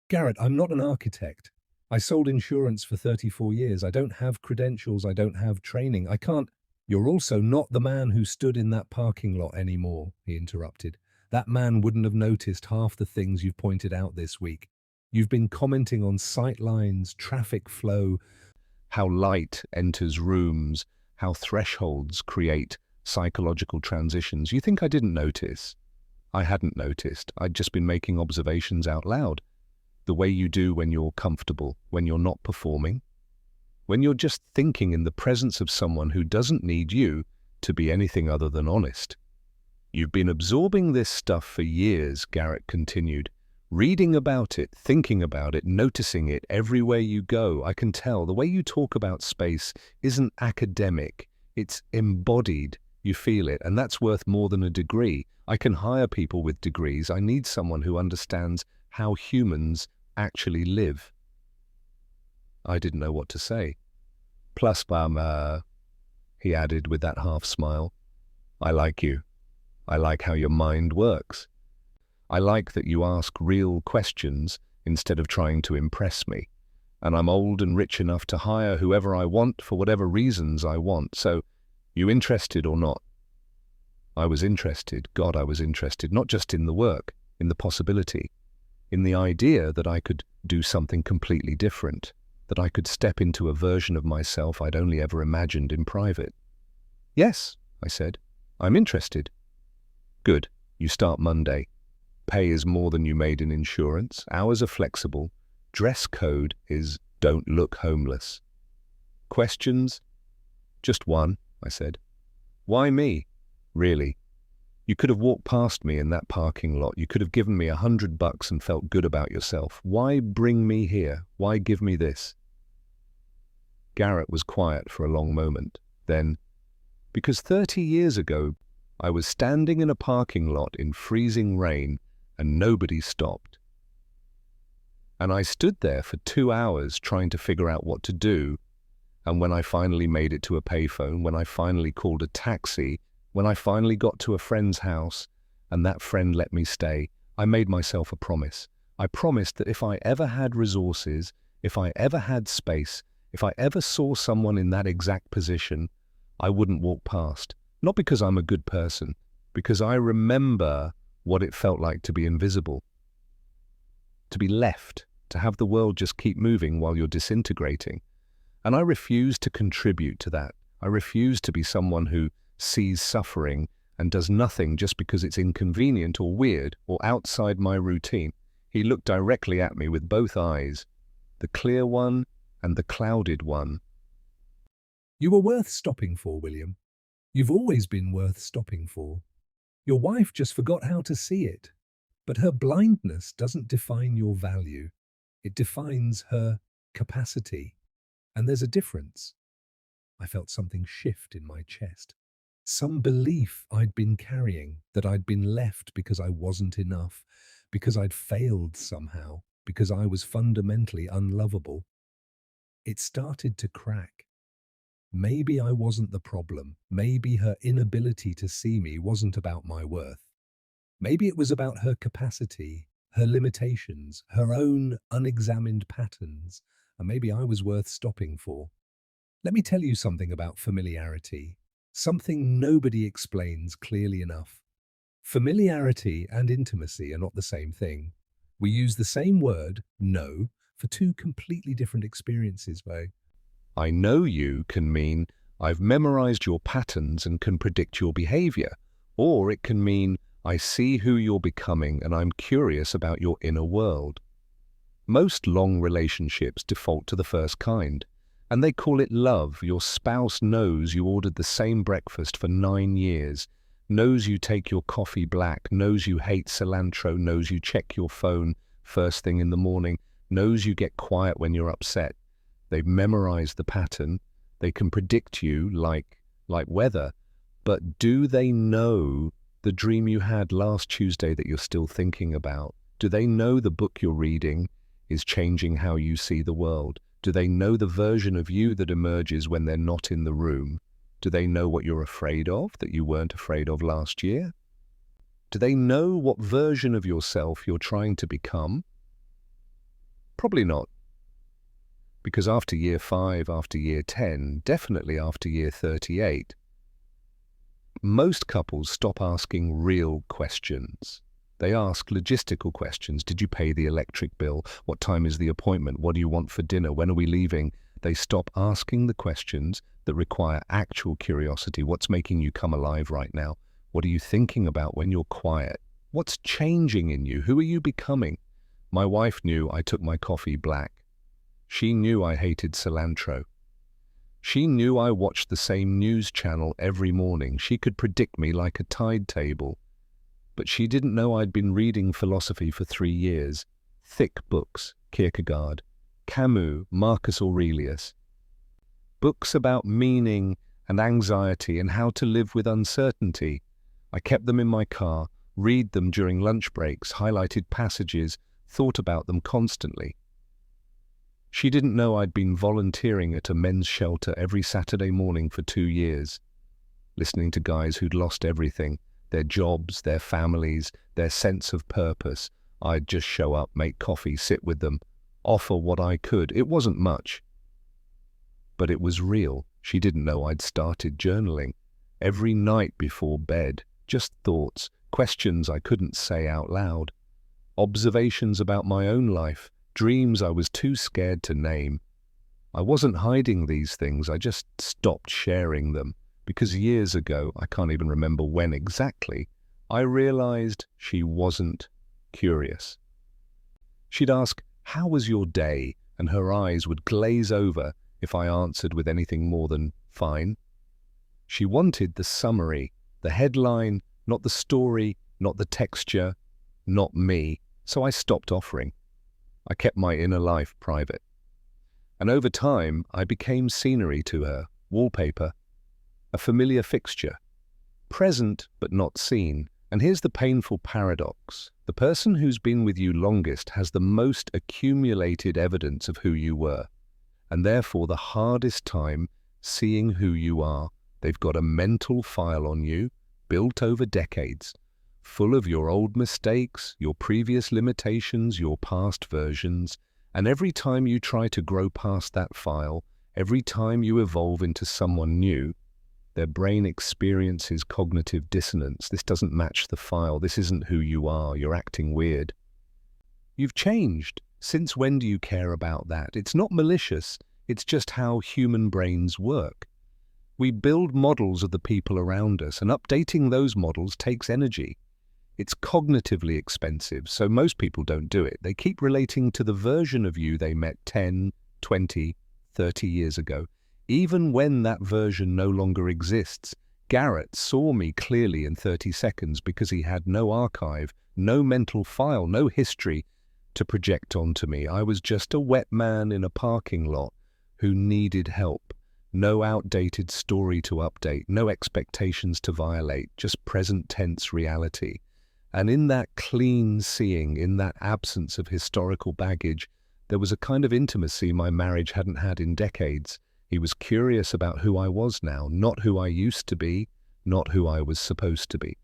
Garrett, I'm not an architect. I sold insurance for 34 years. I don't have credentials. I don't have training. I can't. You're also not the man who stood in that parking lot anymore, he interrupted. That man wouldn't have noticed half the things you've pointed out this week. You've been commenting on sight lines, traffic flow, how light enters rooms, how thresholds create psychological transitions. You think I didn't notice? I hadn't noticed. I'd just been making observations out loud. The way you do when you're comfortable, when you're not performing, when you're just thinking in the presence of someone who doesn't need you to be anything other than honest. You've been absorbing this stuff for years, Garrett continued. Reading about it, thinking about it, noticing it everywhere you go. I can tell the way you talk about space isn't academic. It's embodied. You feel it, and that's worth more than a degree. I can hire people with degrees. I need someone who understands how humans actually live. I didn't know what to say. Plus, he added with that half smile, I like you. I like how your mind works. I like that you ask real questions instead of trying to impress me. And I'm old and rich enough to hire whoever I want for whatever reasons I want. So, you interested or not? I was interested. God, I was interested. Not just in the work, in the possibility, in the idea that I could do something completely different, that I could step into a version of myself I'd only ever imagined in private. Yes, I said. I'm interested. Good. You start Monday. Pay is more than you made in insurance. Hours are flexible. Dress code is don't look homeless. Questions? Just one, I said. Why me? Really? You could have walked past me in that parking lot. You could have given me $100 and felt good about yourself. Why bring me here? Why give me this? Garrett was quiet for a long moment. Then, because 30 years ago, I was standing in a parking lot in freezing rain and nobody stopped. And I stood there for 2 hours trying to figure out what to do. And when I finally made it to a payphone, when I finally called a taxi, when I finally got to a friend's house and that friend let me stay, I made myself a promise. I promised that if I ever had resources, if I ever had space, if I ever saw someone in that exact position, I wouldn't walk past. Not because I'm a good person, because I remember what it felt like to be invisible, to be left, to have the world just keep moving while you're disintegrating. And I refuse to contribute to that. I refuse to be someone who sees suffering and does nothing just because it's inconvenient or weird or outside my routine. He looked directly at me with both eyes, the clear one and the clouded one. You were worth stopping for, William. You've always been worth stopping for. Your wife just forgot how to see it. But her blindness doesn't define your value. It defines her capacity. And there's a difference. I felt something shift in my chest. Some belief I'd been carrying, that I'd been left because I wasn't enough, because I'd failed somehow, because I was fundamentally unlovable. It started to crack. Maybe I wasn't the problem. Maybe her inability to see me wasn't about my worth. Maybe it was about her capacity, her limitations, her own unexamined patterns, and maybe I was worth stopping for. Let me tell you something about familiarity, something nobody explains clearly enough. Familiarity and intimacy are not the same thing. We use the same word, know, for two completely different experiences, though. I know you can mean I've memorized your patterns and can predict your behavior, or it can mean I see who you're becoming and I'm curious about your inner world. Most long relationships default to the first kind, and they call it love. Your spouse knows you ordered the same breakfast for 9 years, knows you take your coffee black, knows you hate cilantro, knows you check your phone first thing in the morning, knows you get quiet when you're upset. They've memorized the pattern. They can predict you like weather. But do they know the dream you had last Tuesday that you're still thinking about? Do they know the book you're reading is changing how you see the world? Do they know the version of you that emerges when they're not in the room? Do they know what you're afraid of that you weren't afraid of last year? Do they know what version of yourself you're trying to become? Probably not. Because after year 5, after year 10, definitely after year 38, most couples stop asking real questions. They ask logistical questions. Did you pay the electric bill? What time is the appointment? What do you want for dinner? When are we leaving? They stop asking the questions that require actual curiosity. What's making you come alive right now? What are you thinking about when you're quiet? What's changing in you? Who are you becoming? My wife knew I took my coffee black. She knew I hated cilantro. She knew I watched the same news channel every morning. She could predict me like a tide table. But she didn't know I'd been reading philosophy for 3 years. Thick books, Kierkegaard, Camus, Marcus Aurelius. Books about meaning and anxiety and how to live with uncertainty. I kept them in my car, read them during lunch breaks, highlighted passages, thought about them constantly. She didn't know I'd been volunteering at a men's shelter every Saturday morning for 2 years, listening to guys who'd lost everything, their jobs, their families, their sense of purpose. I'd just show up, make coffee, sit with them, offer what I could. It wasn't much, but it was real. She didn't know I'd started journaling. Every night before bed, just thoughts, questions I couldn't say out loud, observations about my own life, dreams I was too scared to name. I wasn't hiding these things, I just stopped sharing them, because years ago, I can't even remember when exactly, I realized she wasn't curious. She'd ask, "How was your day?" and her eyes would glaze over if I answered with anything more than fine. She wanted the summary, the headline, not the story, not the texture, not me, so I stopped offering. I kept my inner life private. And over time, I became scenery to her, wallpaper, a familiar fixture, present but not seen. And here's the painful paradox. The person who's been with you longest has the most accumulated evidence of who you were, and therefore the hardest time seeing who you are. They've got a mental file on you, built over decades, full of your old mistakes, your previous limitations, your past versions, and every time you try to grow past that file, every time you evolve into someone new, their brain experiences cognitive dissonance. This doesn't match the file. This isn't who you are. You're acting weird. You've changed. Since when do you care about that? It's not malicious. It's just how human brains work. We build models of the people around us, and updating those models takes energy. It's cognitively expensive, so most people don't do it. They keep relating to the version of you they met 10, 20, 30 years ago, even when that version no longer exists. Garrett saw me clearly in 30 seconds because he had no archive, no mental file, no history to project onto me. I was just a wet man in a parking lot who needed help. No outdated story to update, no expectations to violate, just present tense reality. And in that clean seeing, in that absence of historical baggage, there was a kind of intimacy my marriage hadn't had in decades. He was curious about who I was now, not who I used to be, not who I was supposed to be.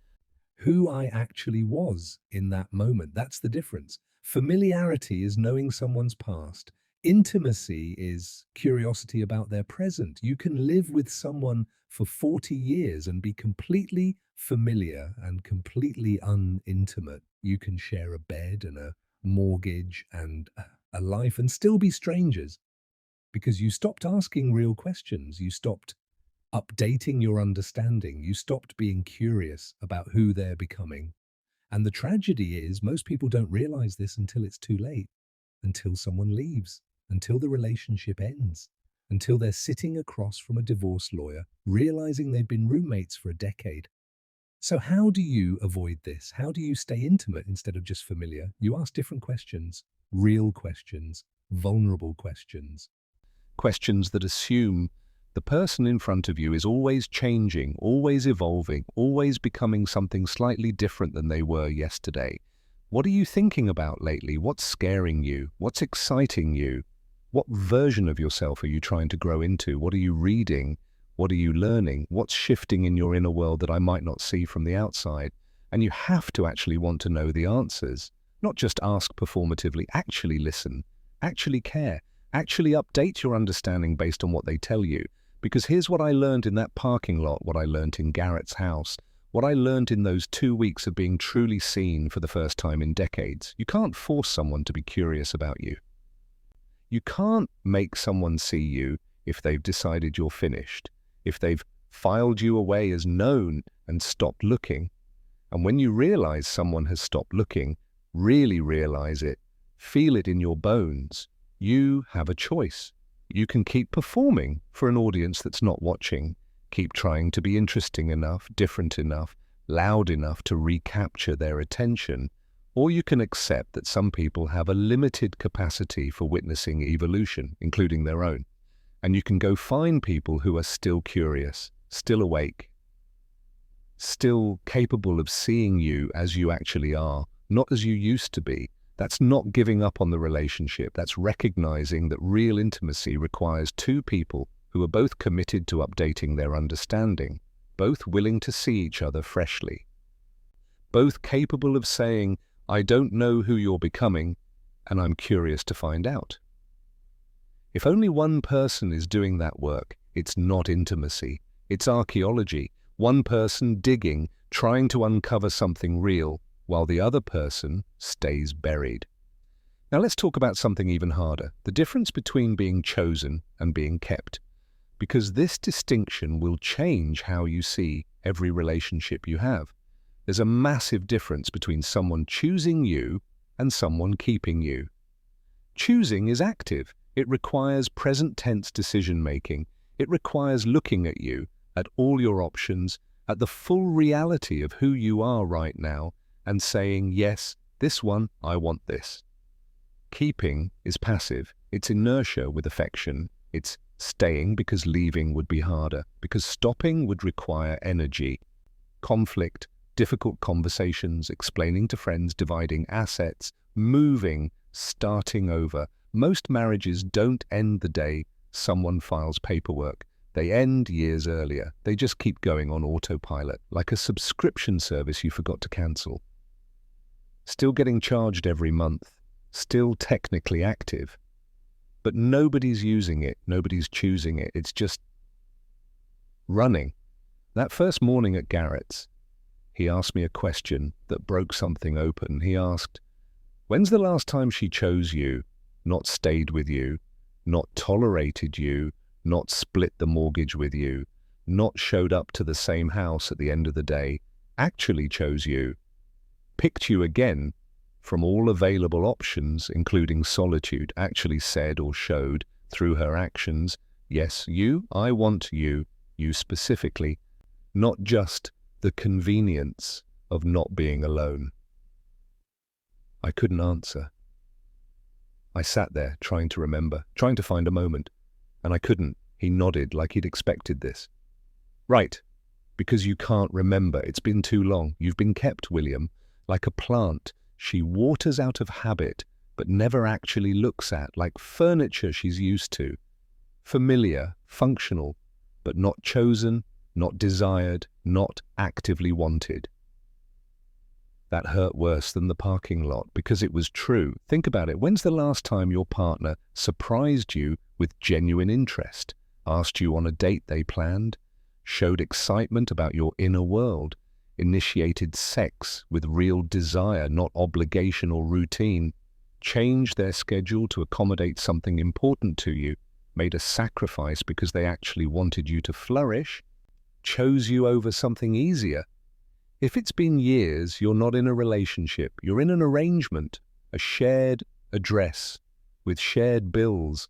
Who I actually was in that moment. That's the difference. Familiarity is knowing someone's past. Intimacy is curiosity about their present. You can live with someone for 40 years and be completely familiar and completely unintimate. You can share a bed and a mortgage and a life and still be strangers because you stopped asking real questions. You stopped updating your understanding. You stopped being curious about who they're becoming. And the tragedy is most people don't realize this until it's too late, until someone leaves, until the relationship ends, until they're sitting across from a divorce lawyer, realizing they've been roommates for a decade. So how do you avoid this? How do you stay intimate instead of just familiar? You ask different questions, real questions, vulnerable questions. Questions that assume the person in front of you is always changing, always evolving, always becoming something slightly different than they were yesterday. What are you thinking about lately? What's scaring you? What's exciting you? What version of yourself are you trying to grow into? What are you reading? What are you learning? What's shifting in your inner world that I might not see from the outside? And you have to actually want to know the answers. Not just ask performatively, actually listen, actually care, actually update your understanding based on what they tell you. Because here's what I learned in that parking lot, what I learned in Garrett's house, what I learned in those 2 weeks of being truly seen for the first time in decades. You can't force someone to be curious about you. You can't make someone see you if they've decided you're finished, if they've filed you away as known and stopped looking. And when you realize someone has stopped looking, really realize it, feel it in your bones, you have a choice. You can keep performing for an audience that's not watching, keep trying to be interesting enough, different enough, loud enough to recapture their attention, or you can accept that some people have a limited capacity for witnessing evolution, including their own. And you can go find people who are still curious, still awake, still capable of seeing you as you actually are, not as you used to be. That's not giving up on the relationship. That's recognizing that real intimacy requires two people who are both committed to updating their understanding, both willing to see each other freshly, both capable of saying, I don't know who you're becoming, and I'm curious to find out. If only one person is doing that work, it's not intimacy. It's archaeology. One person digging, trying to uncover something real, while the other person stays buried. Now let's talk about something even harder, the difference between being chosen and being kept, because this distinction will change how you see every relationship you have. There's a massive difference between someone choosing you and someone keeping you. Choosing is active. It requires present tense decision-making. It requires looking at you, at all your options, at the full reality of who you are right now, and saying, yes, this one, I want this. Keeping is passive. It's inertia with affection. It's staying because leaving would be harder, because stopping would require energy, conflict, difficult conversations, explaining to friends, dividing assets, moving, starting over. Most marriages don't end the day someone files paperwork. They end years earlier. They just keep going on autopilot, like a subscription service you forgot to cancel. Still getting charged every month, still technically active, but nobody's using it, nobody's choosing it, it's just running. That first morning at Garrett's, he asked me a question that broke something open. He asked, when's the last time she chose you, not stayed with you, not tolerated you, not split the mortgage with you, not showed up to the same house at the end of the day, actually chose you, picked you again from all available options, including solitude, actually said or showed through her actions, yes, you, I want you, you specifically, not just the convenience of not being alone. I couldn't answer. I sat there trying to remember, trying to find a moment, and I couldn't. He nodded like he'd expected this. Right, because you can't remember. It's been too long. You've been kept, William. Like a plant, she waters out of habit, but never actually looks at, like furniture she's used to. Familiar, functional, but not chosen, not desired, not actively wanted. That hurt worse than the parking lot because it was true. Think about it. When's the last time your partner surprised you with genuine interest, asked you on a date they planned, showed excitement about your inner world, initiated sex with real desire, not obligation or routine, changed their schedule to accommodate something important to you, made a sacrifice because they actually wanted you to flourish, chose you over something easier? If it's been years, you're not in a relationship, you're in an arrangement, a shared address with shared bills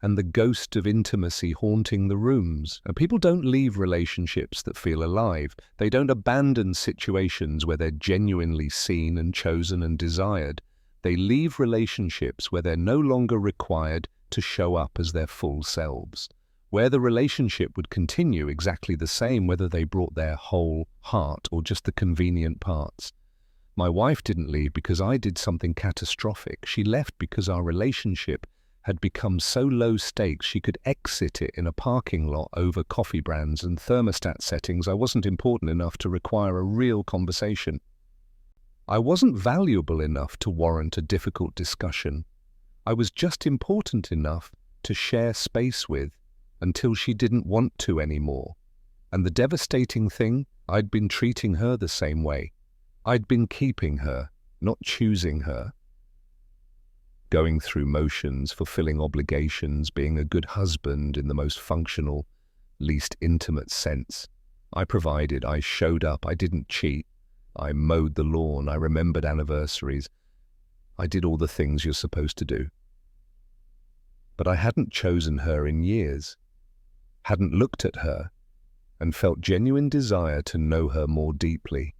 and the ghost of intimacy haunting the rooms. And people don't leave relationships that feel alive. They don't abandon situations where they're genuinely seen and chosen and desired. They leave relationships where they're no longer required to show up as their full selves, where the relationship would continue exactly the same whether they brought their whole heart or just the convenient parts. My wife didn't leave because I did something catastrophic. She left because our relationship had become so low stakes she could exit it in a parking lot over coffee brands and thermostat settings. I wasn't important enough to require a real conversation. I wasn't valuable enough to warrant a difficult discussion. I was just important enough to share space with until she didn't want to anymore. And the devastating thing, I'd been treating her the same way. I'd been keeping her, not choosing her. Going through motions, fulfilling obligations, being a good husband in the most functional, least intimate sense. I provided, I showed up, I didn't cheat. I mowed the lawn, I remembered anniversaries. I did all the things you're supposed to do. But I hadn't chosen her in years, hadn't looked at her and felt genuine desire to know her more deeply,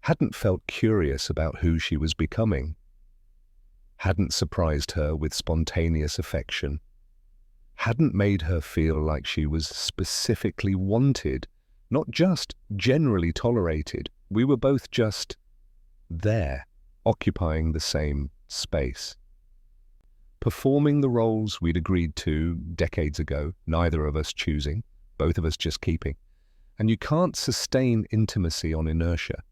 hadn't felt curious about who she was becoming, hadn't surprised her with spontaneous affection, hadn't made her feel like she was specifically wanted, not just generally tolerated. We were both just there, occupying the same space, performing the roles we'd agreed to decades ago, neither of us choosing, both of us just keeping. And you can't sustain intimacy on inertia.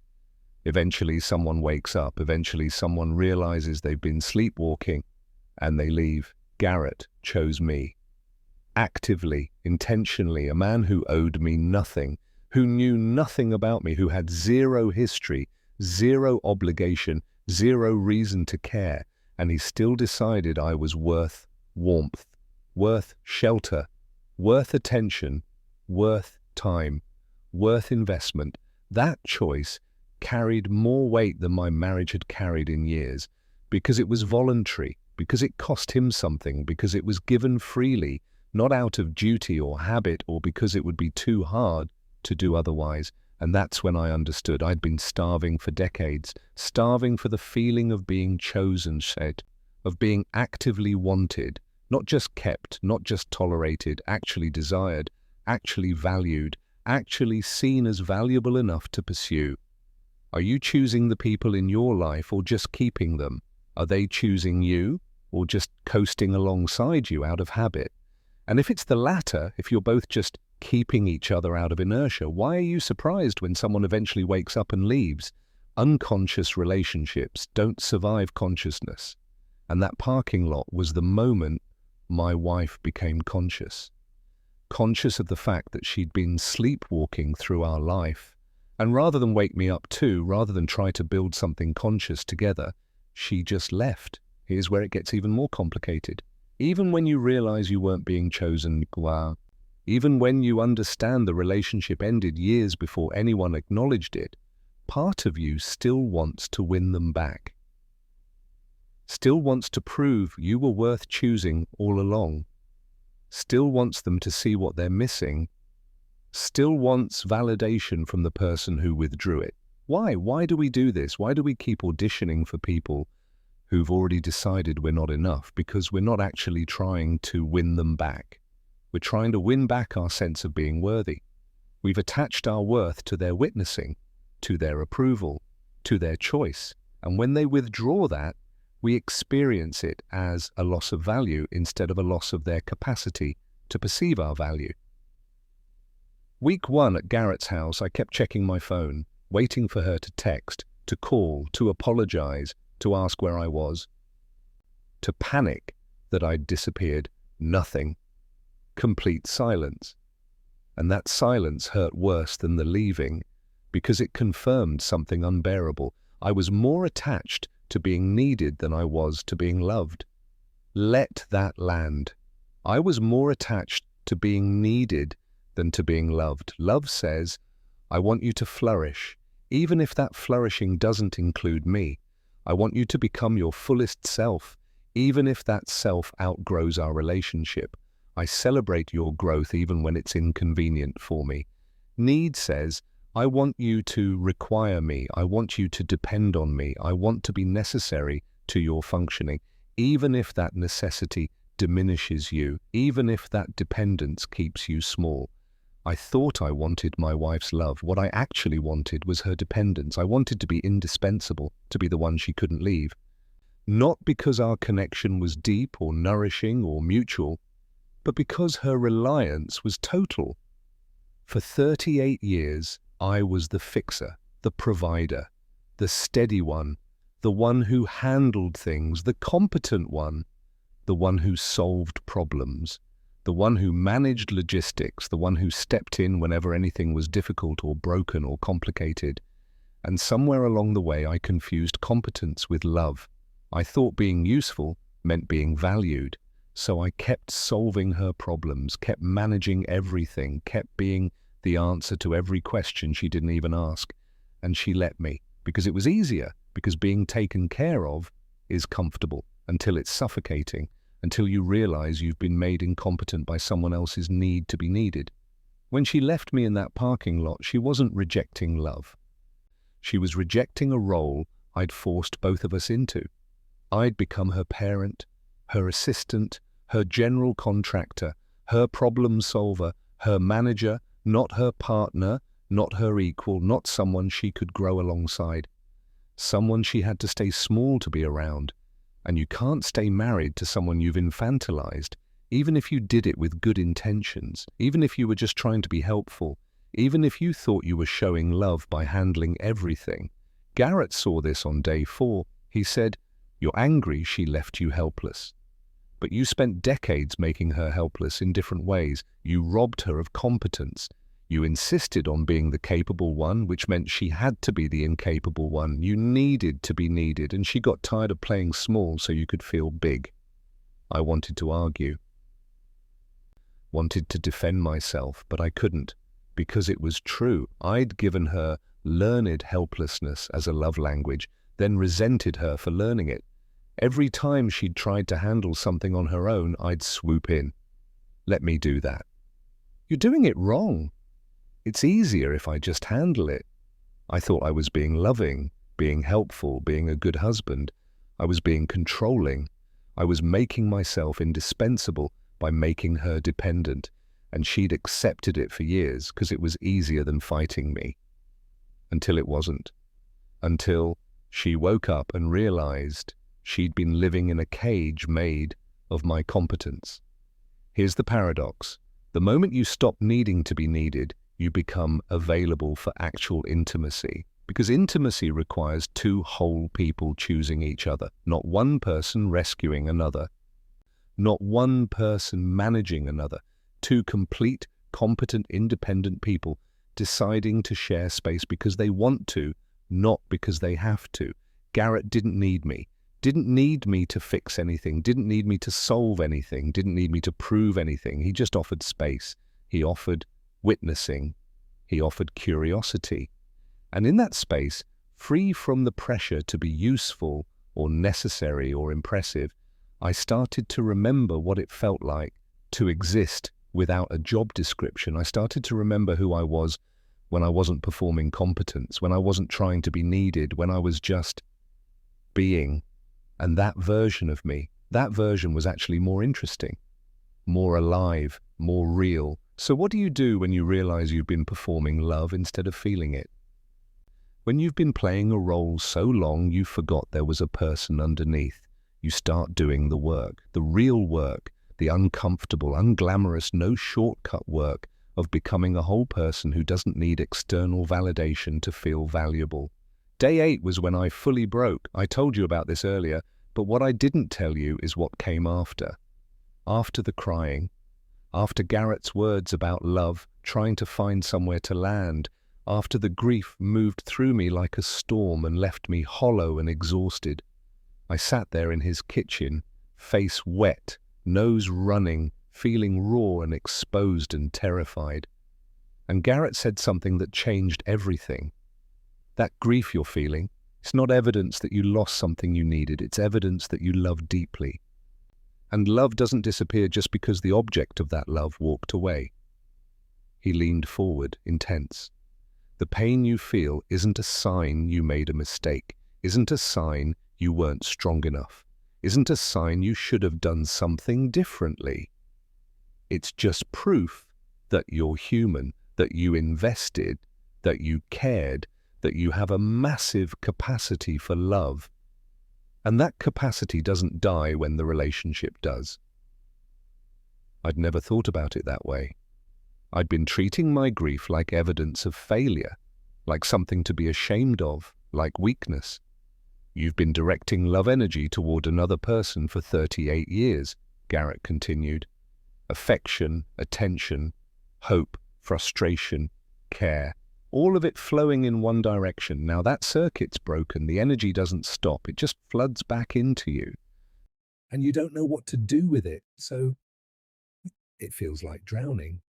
Eventually someone wakes up, eventually someone realizes they've been sleepwalking, and they leave. Garrett chose me. Actively, intentionally, a man who owed me nothing, who knew nothing about me, who had zero history, zero obligation, zero reason to care, and he still decided I was worth warmth, worth shelter, worth attention, worth time, worth investment. That choice carried more weight than my marriage had carried in years, because it was voluntary, because it cost him something, because it was given freely, not out of duty or habit or because it would be too hard to do otherwise. And that's when I understood. I'd been starving for decades, starving for the feeling of being chosen, of being actively wanted, not just kept, not just tolerated, actually desired, actually valued, actually seen as valuable enough to pursue. Are you choosing the people in your life or just keeping them? Are they choosing you or just coasting alongside you out of habit? And if it's the latter, if you're both just keeping each other out of inertia, why are you surprised when someone eventually wakes up and leaves? Unconscious relationships don't survive consciousness. And that parking lot was the moment my wife became conscious. Conscious of the fact that she'd been sleepwalking through our life. And rather than wake me up too, rather than try to build something conscious together, she just left. Here's where it gets even more complicated. Even when you realize you weren't being chosen, even when you understand the relationship ended years before anyone acknowledged it, part of you still wants to win them back. Still wants to prove you were worth choosing all along. Still wants them to see what they're missing. Still wants validation from the person who withdrew it. Why? Why do we do this? Why do we keep auditioning for people who've already decided we're not enough? Because we're not actually trying to win them back. We're trying to win back our sense of being worthy. We've attached our worth to their witnessing, to their approval, to their choice. And when they withdraw that, we experience it as a loss of value instead of a loss of their capacity to perceive our value. Week 1 at Garrett's house, I kept checking my phone, waiting for her to text, to call, to apologize, to ask where I was, to panic that I'd disappeared. Nothing. Complete silence. And that silence hurt worse than the leaving, because it confirmed something unbearable. I was more attached to being needed than I was to being loved. Let that land. I was more attached to being needed than to being loved. Love says, I want you to flourish, even if that flourishing doesn't include me. I want you to become your fullest self, even if that self outgrows our relationship. I celebrate your growth even when it's inconvenient for me. Need says, I want you to require me. I want you to depend on me. I want to be necessary to your functioning, even if that necessity diminishes you, even if that dependence keeps you small. I thought I wanted my wife's love. What I actually wanted was her dependence. I wanted to be indispensable, to be the one she couldn't leave. Not because our connection was deep or nourishing or mutual, but because her reliance was total. For 38 years, I was the fixer, the provider, the steady one, the one who handled things, the competent one, the one who solved problems, the one who managed logistics, the one who stepped in whenever anything was difficult or broken or complicated. And somewhere along the way, I confused competence with love. I thought being useful meant being valued. So I kept solving her problems, kept managing everything, kept being the answer to every question she didn't even ask. And she let me, because it was easier, because being taken care of is comfortable until it's suffocating, until you realize you've been made incompetent by someone else's need to be needed. When she left me in that parking lot, she wasn't rejecting love. She was rejecting a role I'd forced both of us into. I'd become her parent, her assistant, her general contractor, her problem solver, her manager, not her partner, not her equal, not someone she could grow alongside. Someone she had to stay small to be around. And you can't stay married to someone you've infantilized, even if you did it with good intentions, even if you were just trying to be helpful, even if you thought you were showing love by handling everything. Garrett saw this on day 4. He said, "You're angry she left you helpless. But you spent decades making her helpless in different ways. You robbed her of competence. You insisted on being the capable one, which meant she had to be the incapable one. You needed to be needed, and she got tired of playing small so you could feel big." I wanted to argue, wanted to defend myself, but I couldn't, because it was true. I'd given her learned helplessness as a love language, then resented her for learning it. Every time she'd tried to handle something on her own, I'd swoop in. "Let me do that." "You're doing it wrong. It's easier if I just handle it." I thought I was being loving, being helpful, being a good husband. I was being controlling. I was making myself indispensable by making her dependent, and she'd accepted it for years because it was easier than fighting me. Until it wasn't. Until she woke up and realized she'd been living in a cage made of my competence. Here's the paradox. The moment you stop needing to be needed, you become available for actual intimacy. Because intimacy requires two whole people choosing each other, not one person rescuing another, not one person managing another. Two complete, competent, independent people deciding to share space because they want to, not because they have to. Garrett didn't need me. Didn't need me to fix anything, didn't need me to solve anything, didn't need me to prove anything. He just offered space. He offered witnessing. He offered curiosity. And in that space, free from the pressure to be useful or necessary or impressive, I started to remember what it felt like to exist without a job description. I started to remember who I was when I wasn't performing competence, when I wasn't trying to be needed, when I was just being. And that version of me, that version was actually more interesting, more alive, more real. So what do you do when you realize you've been performing love instead of feeling it? When you've been playing a role so long you forgot there was a person underneath, you start doing the work, the real work, the uncomfortable, unglamorous, no shortcut work of becoming a whole person who doesn't need external validation to feel valuable. Day 8 was when I fully broke. I told you about this earlier, but what I didn't tell you is what came after. After the crying, after Garrett's words about love, trying to find somewhere to land, after the grief moved through me like a storm and left me hollow and exhausted, I sat there in his kitchen, face wet, nose running, feeling raw and exposed and terrified. And Garrett said something that changed everything. That grief you're feeling, it's not evidence that you lost something you needed, it's evidence that you love deeply. And love doesn't disappear just because the object of that love walked away. He leaned forward, intense. The pain you feel isn't a sign you made a mistake, isn't a sign you weren't strong enough, isn't a sign you should have done something differently. It's just proof that you're human, that you invested, that you cared, that you have a massive capacity for love. And that capacity doesn't die when the relationship does. I'd never thought about it that way. I'd been treating my grief like evidence of failure, like something to be ashamed of, like weakness. You've been directing love energy toward another person for 38 years, Garrett continued. Affection, attention, hope, frustration, care, all of it flowing in one direction. Now that circuit's broken, the energy doesn't stop, it just floods back into you. And you don't know what to do with it, so it feels like drowning.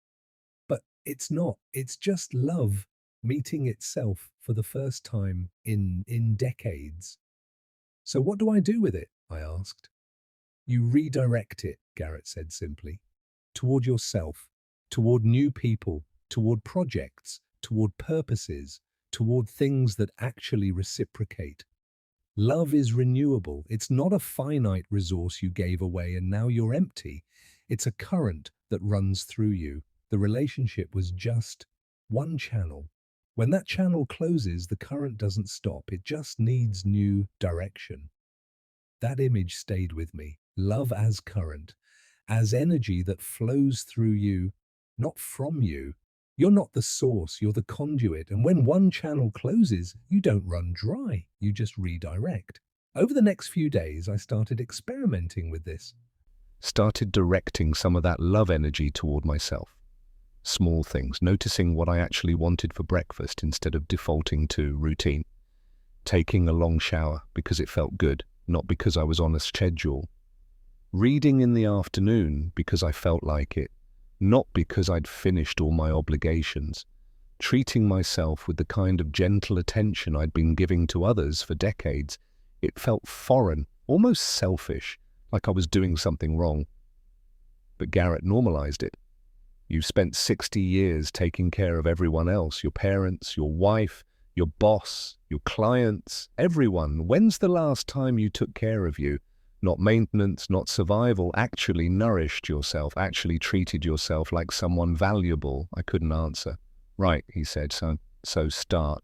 But it's not, it's just love meeting itself for the first time in decades. So what do I do with it? I asked. You redirect it, Garrett said simply, toward yourself, toward new people, toward projects, toward purposes, toward things that actually reciprocate. Love is renewable. It's not a finite resource you gave away and now you're empty. It's a current that runs through you. The relationship was just one channel. When that channel closes, the current doesn't stop. It just needs new direction. That image stayed with me. Love as current, as energy that flows through you, not from you. You're not the source, you're the conduit. And when one channel closes, you don't run dry, you just redirect. Over the next few days, I started experimenting with this. Started directing some of that love energy toward myself. Small things, noticing what I actually wanted for breakfast instead of defaulting to routine. Taking a long shower because it felt good, not because I was on a schedule. Reading in the afternoon because I felt like it, not because I'd finished all my obligations. Treating myself with the kind of gentle attention I'd been giving to others for decades. It felt foreign, almost selfish, like I was doing something wrong. But Garrett normalized it. You've spent 60 years taking care of everyone else, your parents, your wife, your boss, your clients, everyone. When's the last time you took care of you? Not maintenance, not survival, actually nourished yourself, actually treated yourself like someone valuable? I couldn't answer. Right, he said, so start.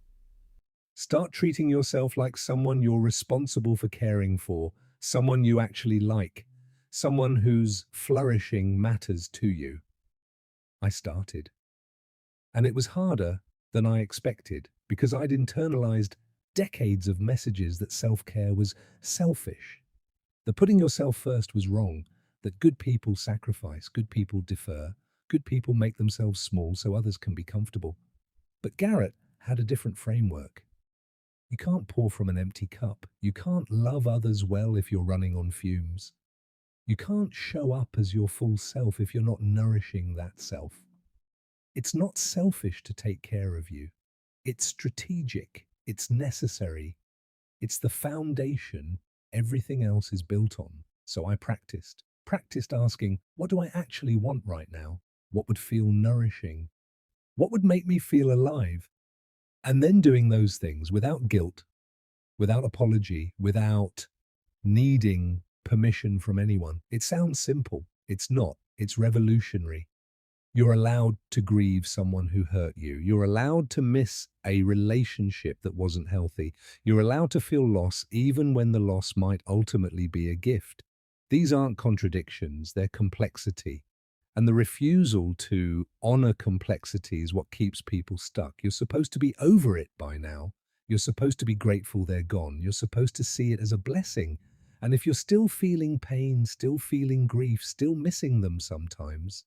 Start treating yourself like someone you're responsible for caring for, someone you actually like, someone whose flourishing matters to you. I started. And it was harder than I expected because I'd internalized decades of messages that self-care was selfish, that putting yourself first was wrong, that good people sacrifice, good people defer, good people make themselves small so others can be comfortable. But Garrett had a different framework. You can't pour from an empty cup. You can't love others well if you're running on fumes. You can't show up as your full self if you're not nourishing that self. It's not selfish to take care of you. It's strategic. It's necessary. It's the foundation everything else is built on. So I practiced asking, what do I actually want right now? What would feel nourishing? What would make me feel alive? And then doing those things without guilt, without apology, without needing permission from anyone. It sounds simple. It's not. It's revolutionary. You're allowed to grieve someone who hurt you. You're allowed to miss a relationship that wasn't healthy. You're allowed to feel loss even when the loss might ultimately be a gift. These aren't contradictions, they're complexity. And the refusal to honor complexity is what keeps people stuck. You're supposed to be over it by now. You're supposed to be grateful they're gone. You're supposed to see it as a blessing. And if you're still feeling pain, still feeling grief, still missing them sometimes,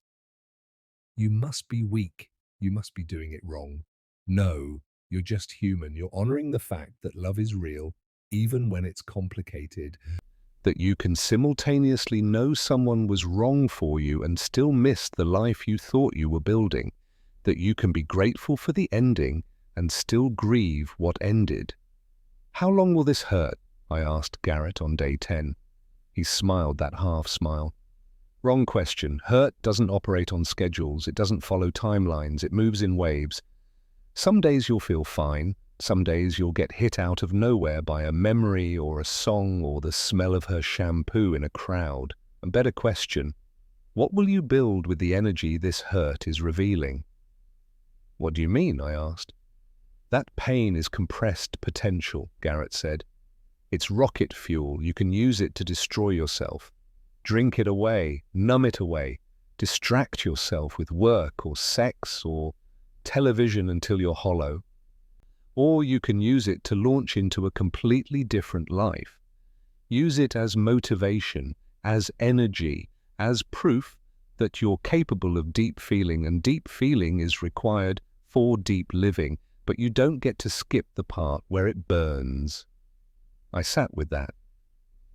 you must be weak. You must be doing it wrong. No, you're just human. You're honoring the fact that love is real, even when it's complicated. That you can simultaneously know someone was wrong for you and still miss the life you thought you were building. That you can be grateful for the ending and still grieve what ended. How long will this hurt? I asked Garrett on day 10. He smiled that half smile. Wrong question. Hurt doesn't operate on schedules. It doesn't follow timelines. It moves in waves. Some days you'll feel fine. Some days you'll get hit out of nowhere by a memory or a song or the smell of her shampoo in a crowd. A better question, what will you build with the energy this hurt is revealing? What do you mean? I asked. That pain is compressed potential, Garrett said. It's rocket fuel. You can use it to destroy yourself. Drink it away, numb it away, distract yourself with work or sex or television until you're hollow. Or you can use it to launch into a completely different life. Use it as motivation, as energy, as proof that you're capable of deep feeling, and deep feeling is required for deep living, but you don't get to skip the part where it burns. I sat with that.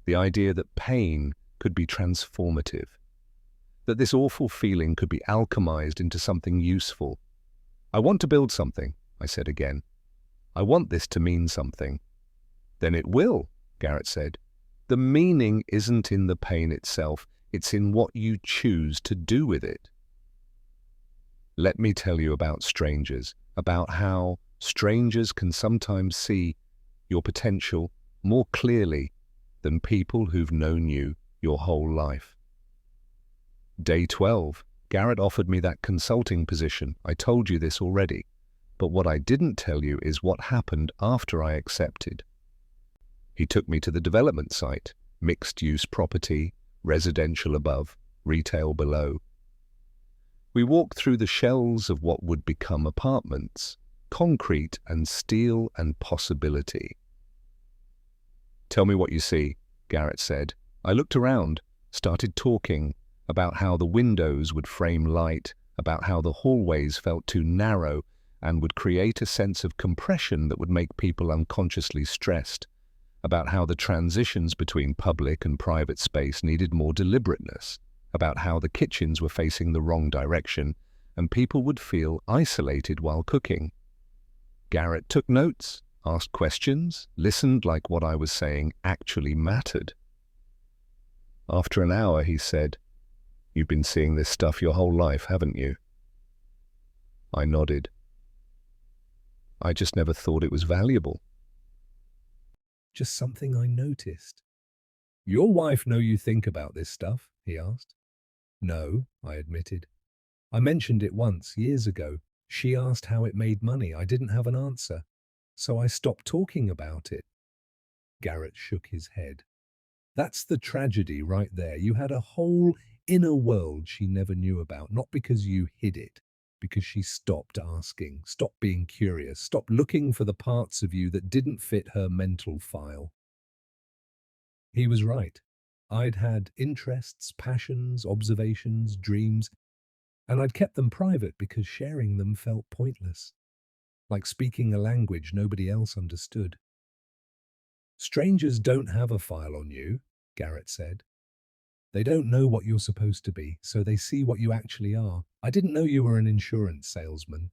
The idea that pain could be transformative, that this awful feeling could be alchemized into something useful. I want to build something, I said again. I want this to mean something. Then it will, Garrett said. The meaning isn't in the pain itself, it's in what you choose to do with it. Let me tell you about strangers, about how strangers can sometimes see your potential more clearly than people who've known you your whole life. Day 12, Garrett offered me that consulting position. I told you this already, but what I didn't tell you is what happened after I accepted. He took me to the development site, mixed-use property, residential above, retail below. We walked through the shells of what would become apartments, concrete and steel and possibility. Tell me what you see, Garrett said. I looked around, started talking about how the windows would frame light, about how the hallways felt too narrow and would create a sense of compression that would make people unconsciously stressed, about how the transitions between public and private space needed more deliberateness, about how the kitchens were facing the wrong direction and people would feel isolated while cooking. Garrett took notes, asked questions, listened like what I was saying actually mattered. After an hour, he said, "You've been seeing this stuff your whole life, haven't you?" I nodded. I just never thought it was valuable. Just something I noticed. Your wife know you think about this stuff? He asked. No, I admitted. I mentioned it once, years ago. She asked how it made money. I didn't have an answer, so I stopped talking about it. Garrett shook his head. That's the tragedy right there. You had a whole inner world she never knew about, not because you hid it, because she stopped asking, stopped being curious, stopped looking for the parts of you that didn't fit her mental file. He was right. I'd had interests, passions, observations, dreams, and I'd kept them private because sharing them felt pointless, like speaking a language nobody else understood. Strangers don't have a file on you, Garrett said. They don't know what you're supposed to be, so they see what you actually are. I didn't know you were an insurance salesman.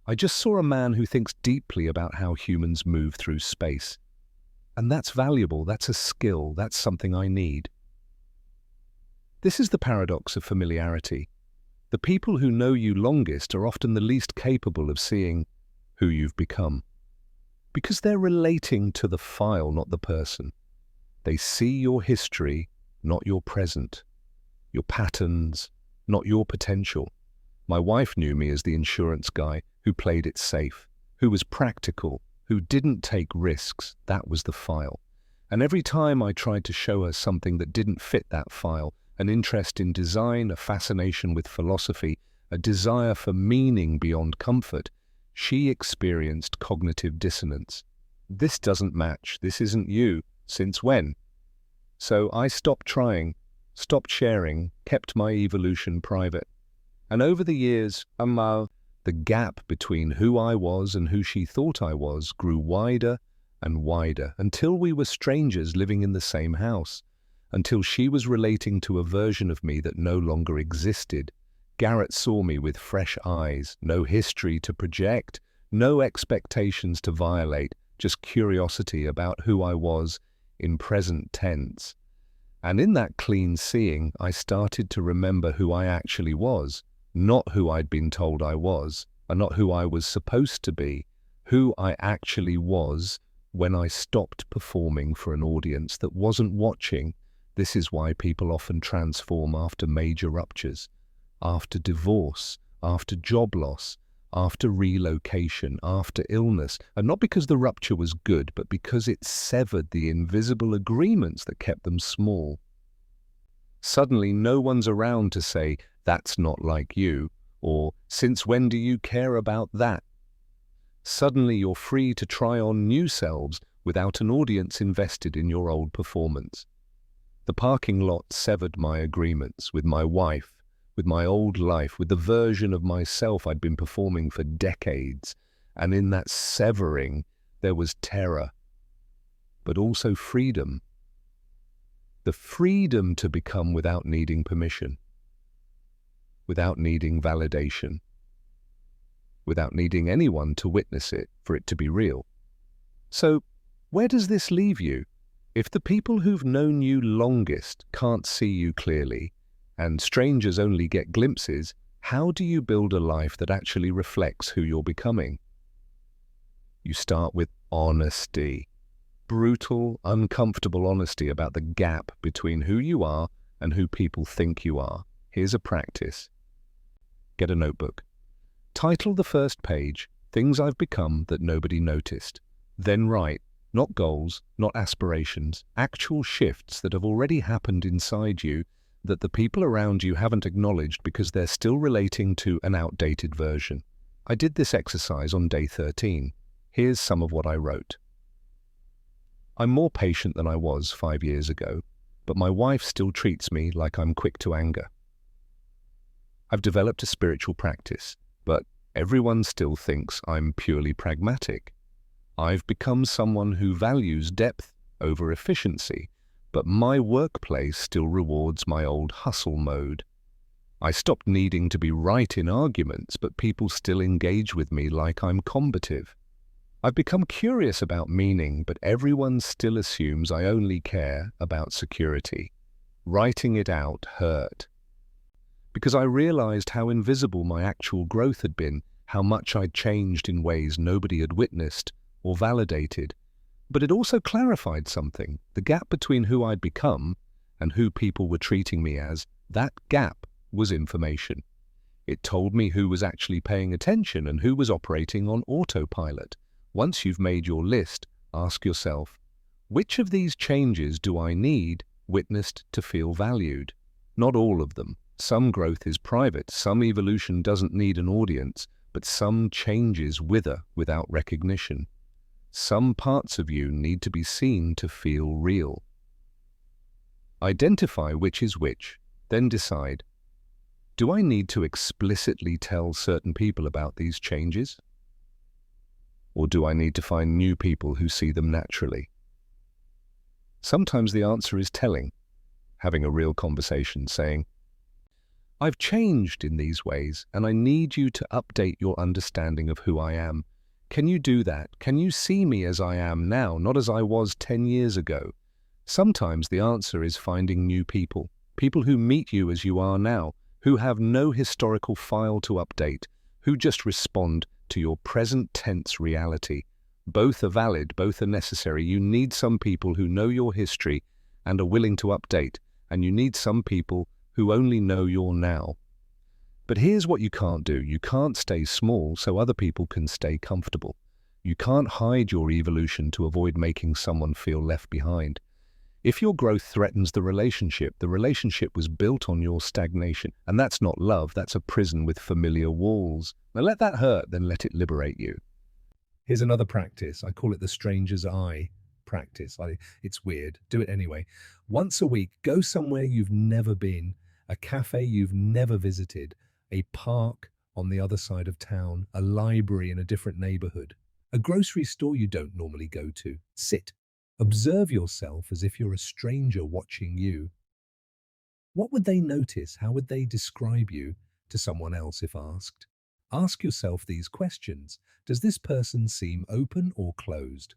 I just saw a man who thinks deeply about how humans move through space. And that's valuable, that's a skill, that's something I need. This is the paradox of familiarity. The people who know you longest are often the least capable of seeing who you've become. Because they're relating to the file, not the person. They see your history, not your present. Your patterns, not your potential. My wife knew me as the insurance guy who played it safe, who was practical, who didn't take risks. That was the file. And every time I tried to show her something that didn't fit that file, an interest in design, a fascination with philosophy, a desire for meaning beyond comfort, she experienced cognitive dissonance. This doesn't match. This isn't you. Since when? So I stopped trying, stopped sharing, kept my evolution private. And over the years, the gap between who I was and who she thought I was grew wider and wider until we were strangers living in the same house, until she was relating to a version of me that no longer existed. Garrett saw me with fresh eyes, no history to project, no expectations to violate, just curiosity about who I was in present tense. And in that clean seeing, I started to remember who I actually was, not who I'd been told I was, and not who I was supposed to be, who I actually was when I stopped performing for an audience that wasn't watching. This is why people often transform after major ruptures, after divorce, after job loss, after relocation, after illness, and not because the rupture was good, but because it severed the invisible agreements that kept them small. Suddenly, no one's around to say, "That's not like you," or "Since when do you care about that?" Suddenly, you're free to try on new selves without an audience invested in your old performance. The parking lot severed my agreements with my wife, with my old life, with the version of myself I'd been performing for decades. And in that severing, there was terror, but also freedom. The freedom to become without needing permission, without needing validation, without needing anyone to witness it for it to be real. So, where does this leave you? If the people who've known you longest can't see you clearly, and strangers only get glimpses, how do you build a life that actually reflects who you're becoming? You start with honesty. Brutal, uncomfortable honesty about the gap between who you are and who people think you are. Here's a practice. Get a notebook. Title the first page, "Things I've Become That Nobody Noticed." Then write, not goals, not aspirations, actual shifts that have already happened inside you that the people around you haven't acknowledged because they're still relating to an outdated version. I did this exercise on day 13. Here's some of what I wrote. I'm more patient than I was 5 years ago, but my wife still treats me like I'm quick to anger. I've developed a spiritual practice, but everyone still thinks I'm purely pragmatic. I've become someone who values depth over efficiency, but my workplace still rewards my old hustle mode. I stopped needing to be right in arguments, but people still engage with me like I'm combative. I've become curious about meaning, but everyone still assumes I only care about security. Writing it out hurt, because I realized how invisible my actual growth had been, how much I'd changed in ways nobody had witnessed or validated. But it also clarified something. The gap between who I'd become and who people were treating me as, that gap was information. It told me who was actually paying attention and who was operating on autopilot. Once you've made your list, ask yourself, which of these changes do I need witnessed to feel valued? Not all of them. Some growth is private, some evolution doesn't need an audience, but some changes wither without recognition. Some parts of you need to be seen to feel real. Identify which is which, then decide, do I need to explicitly tell certain people about these changes? Or do I need to find new people who see them naturally? Sometimes the answer is telling, having a real conversation, saying, I've changed in these ways, and I need you to update your understanding of who I am. Can you do that? Can you see me as I am now, not as I was 10 years ago? Sometimes the answer is finding new people, people who meet you as you are now, who have no historical file to update, who just respond to your present tense reality. Both are valid, both are necessary. You need some people who know your history and are willing to update, and you need some people who only know your now. But here's what you can't do. You can't stay small so other people can stay comfortable. You can't hide your evolution to avoid making someone feel left behind. If your growth threatens the relationship was built on your stagnation. And that's not love, that's a prison with familiar walls. Now let that hurt, then let it liberate you. Here's another practice. I call it the stranger's eye practice. It's weird. Do it anyway. Once a week, go somewhere you've never been, a cafe you've never visited, a park on the other side of town, a library in a different neighborhood, a grocery store you don't normally go to. Sit. Observe yourself as if you're a stranger watching you. What would they notice? How would they describe you to someone else if asked? Ask yourself these questions. Does this person seem open or closed?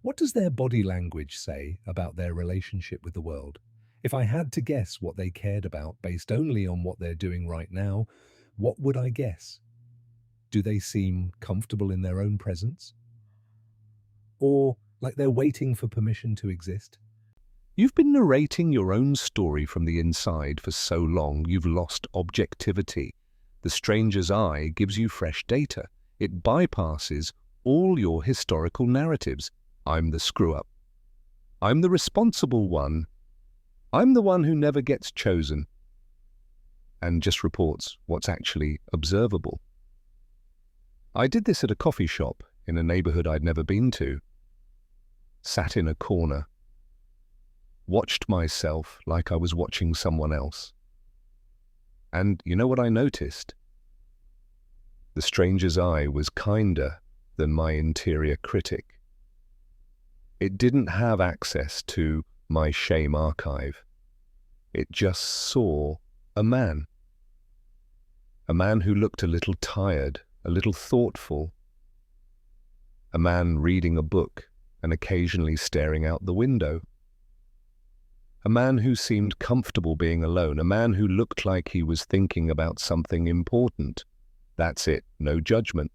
What does their body language say about their relationship with the world? If I had to guess what they cared about based only on what they're doing right now, what would I guess? Do they seem comfortable in their own presence? Or like they're waiting for permission to exist? You've been narrating your own story from the inside for so long, you've lost objectivity. The stranger's eye gives you fresh data. It bypasses all your historical narratives. I'm the screw-up. I'm the responsible one. I'm the one who never gets chosen. And just reports what's actually observable. I did this at a coffee shop in a neighborhood I'd never been to. Sat in a corner. Watched myself like I was watching someone else. And you know what I noticed? The stranger's eye was kinder than my interior critic. It didn't have access to my shame archive. It just saw a man. A man who looked a little tired, a little thoughtful. A man reading a book and occasionally staring out the window. A man who seemed comfortable being alone, a man who looked like he was thinking about something important. That's it, no judgment.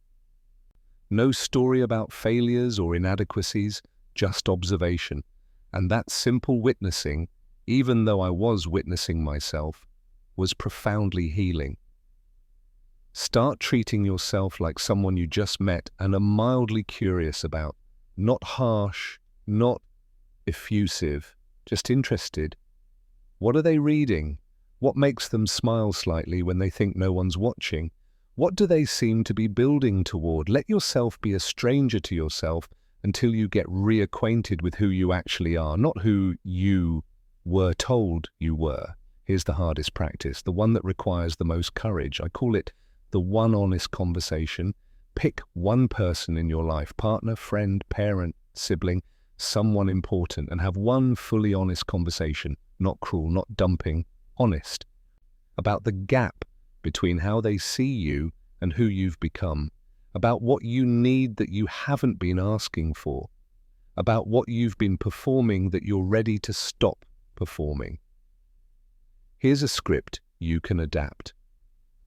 No story about failures or inadequacies, just observation. And that simple witnessing, even though I was witnessing myself, was profoundly healing. Start treating yourself like someone you just met and are mildly curious about. Not harsh, not effusive, just interested. What are they reading? What makes them smile slightly when they think no one's watching? What do they seem to be building toward? Let yourself be a stranger to yourself until you get reacquainted with who you actually are, not who you were told you were. Here's the hardest practice, the one that requires the most courage. I call it the one honest conversation. Pick one person in your life, partner, friend, parent, sibling, someone important, and have one fully honest conversation, not cruel, not dumping, honest, about the gap between how they see you and who you've become, about what you need that you haven't been asking for, about what you've been performing that you're ready to stop performing. Here's a script you can adapt.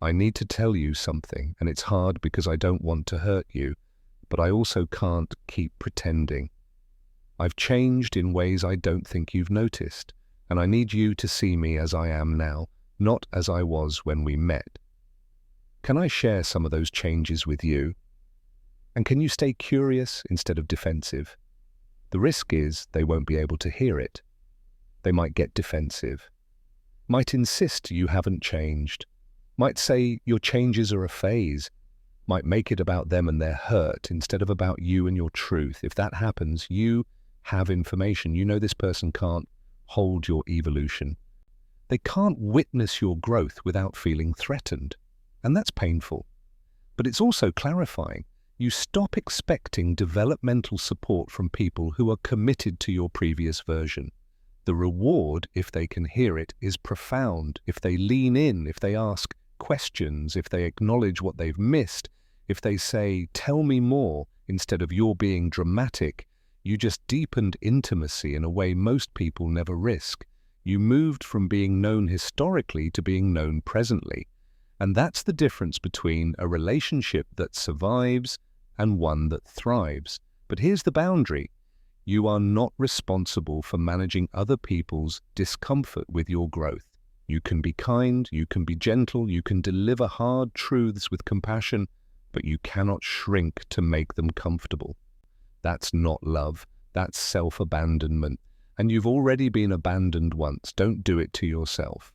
I need to tell you something, and it's hard because I don't want to hurt you, but I also can't keep pretending. I've changed in ways I don't think you've noticed, and I need you to see me as I am now, not as I was when we met. Can I share some of those changes with you? And can you stay curious instead of defensive? The risk is they won't be able to hear it. They might get defensive, might insist you haven't changed, might say your changes are a phase, might make it about them and their hurt instead of about you and your truth. If that happens, you have information. You know this person can't hold your evolution. They can't witness your growth without feeling threatened. And that's painful. But it's also clarifying. You stop expecting developmental support from people who are committed to your previous version. The reward, if they can hear it, is profound. If they lean in, if they ask questions, if they acknowledge what they've missed, if they say, tell me more, instead of you're being dramatic, you just deepened intimacy in a way most people never risk. You moved from being known historically to being known presently. And that's the difference between a relationship that survives and one that thrives. But here's the boundary. You are not responsible for managing other people's discomfort with your growth. You can be kind, you can be gentle, you can deliver hard truths with compassion, but you cannot shrink to make them comfortable. That's not love. That's self-abandonment. And you've already been abandoned once. Don't do it to yourself.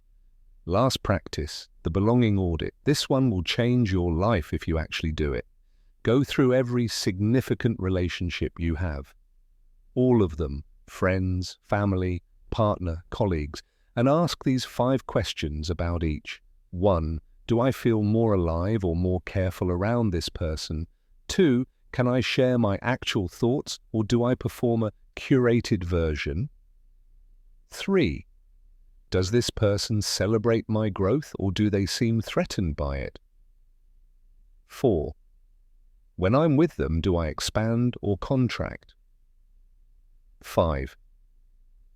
Last practice, the belonging audit. This one will change your life if you actually do it. Go through every significant relationship you have. All of them, friends, family, partner, colleagues, and ask these 5 questions about each. 1. Do I feel more alive or more careful around this person? 2. Can I share my actual thoughts, or do I perform a curated version? 3. Does this person celebrate my growth, or do they seem threatened by it? 4. When I'm with them, do I expand or contract? 5.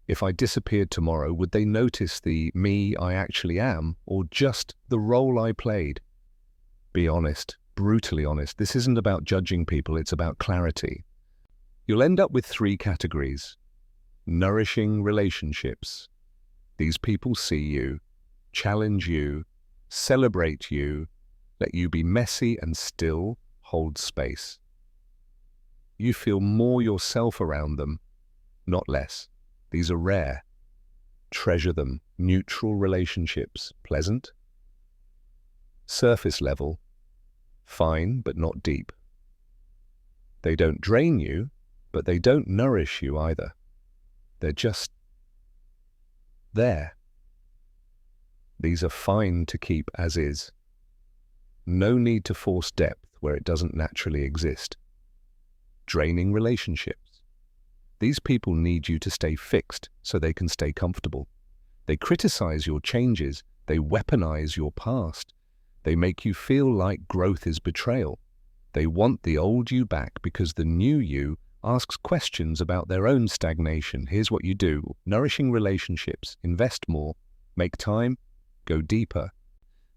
If I disappeared tomorrow, would they notice the me I actually am, or just the role I played? Be honest, brutally honest. This isn't about judging people, it's about clarity. You'll end up with 3 categories. Nourishing relationships. These people see you, challenge you, celebrate you, let you be messy and still hold space. You feel more yourself around them, not less. These are rare. Treasure them. Neutral relationships. Pleasant. Surface level. Fine, but not deep. They don't drain you, but they don't nourish you either. They're just there. These are fine to keep as is. No need to force depth where it doesn't naturally exist. Draining relationships. These people need you to stay fixed so they can stay comfortable. They criticize your changes. They weaponize your past. They make you feel like growth is betrayal. They want the old you back because the new you asks questions about their own stagnation. Here's what you do. Nourishing relationships. Invest more. Make time. Go deeper.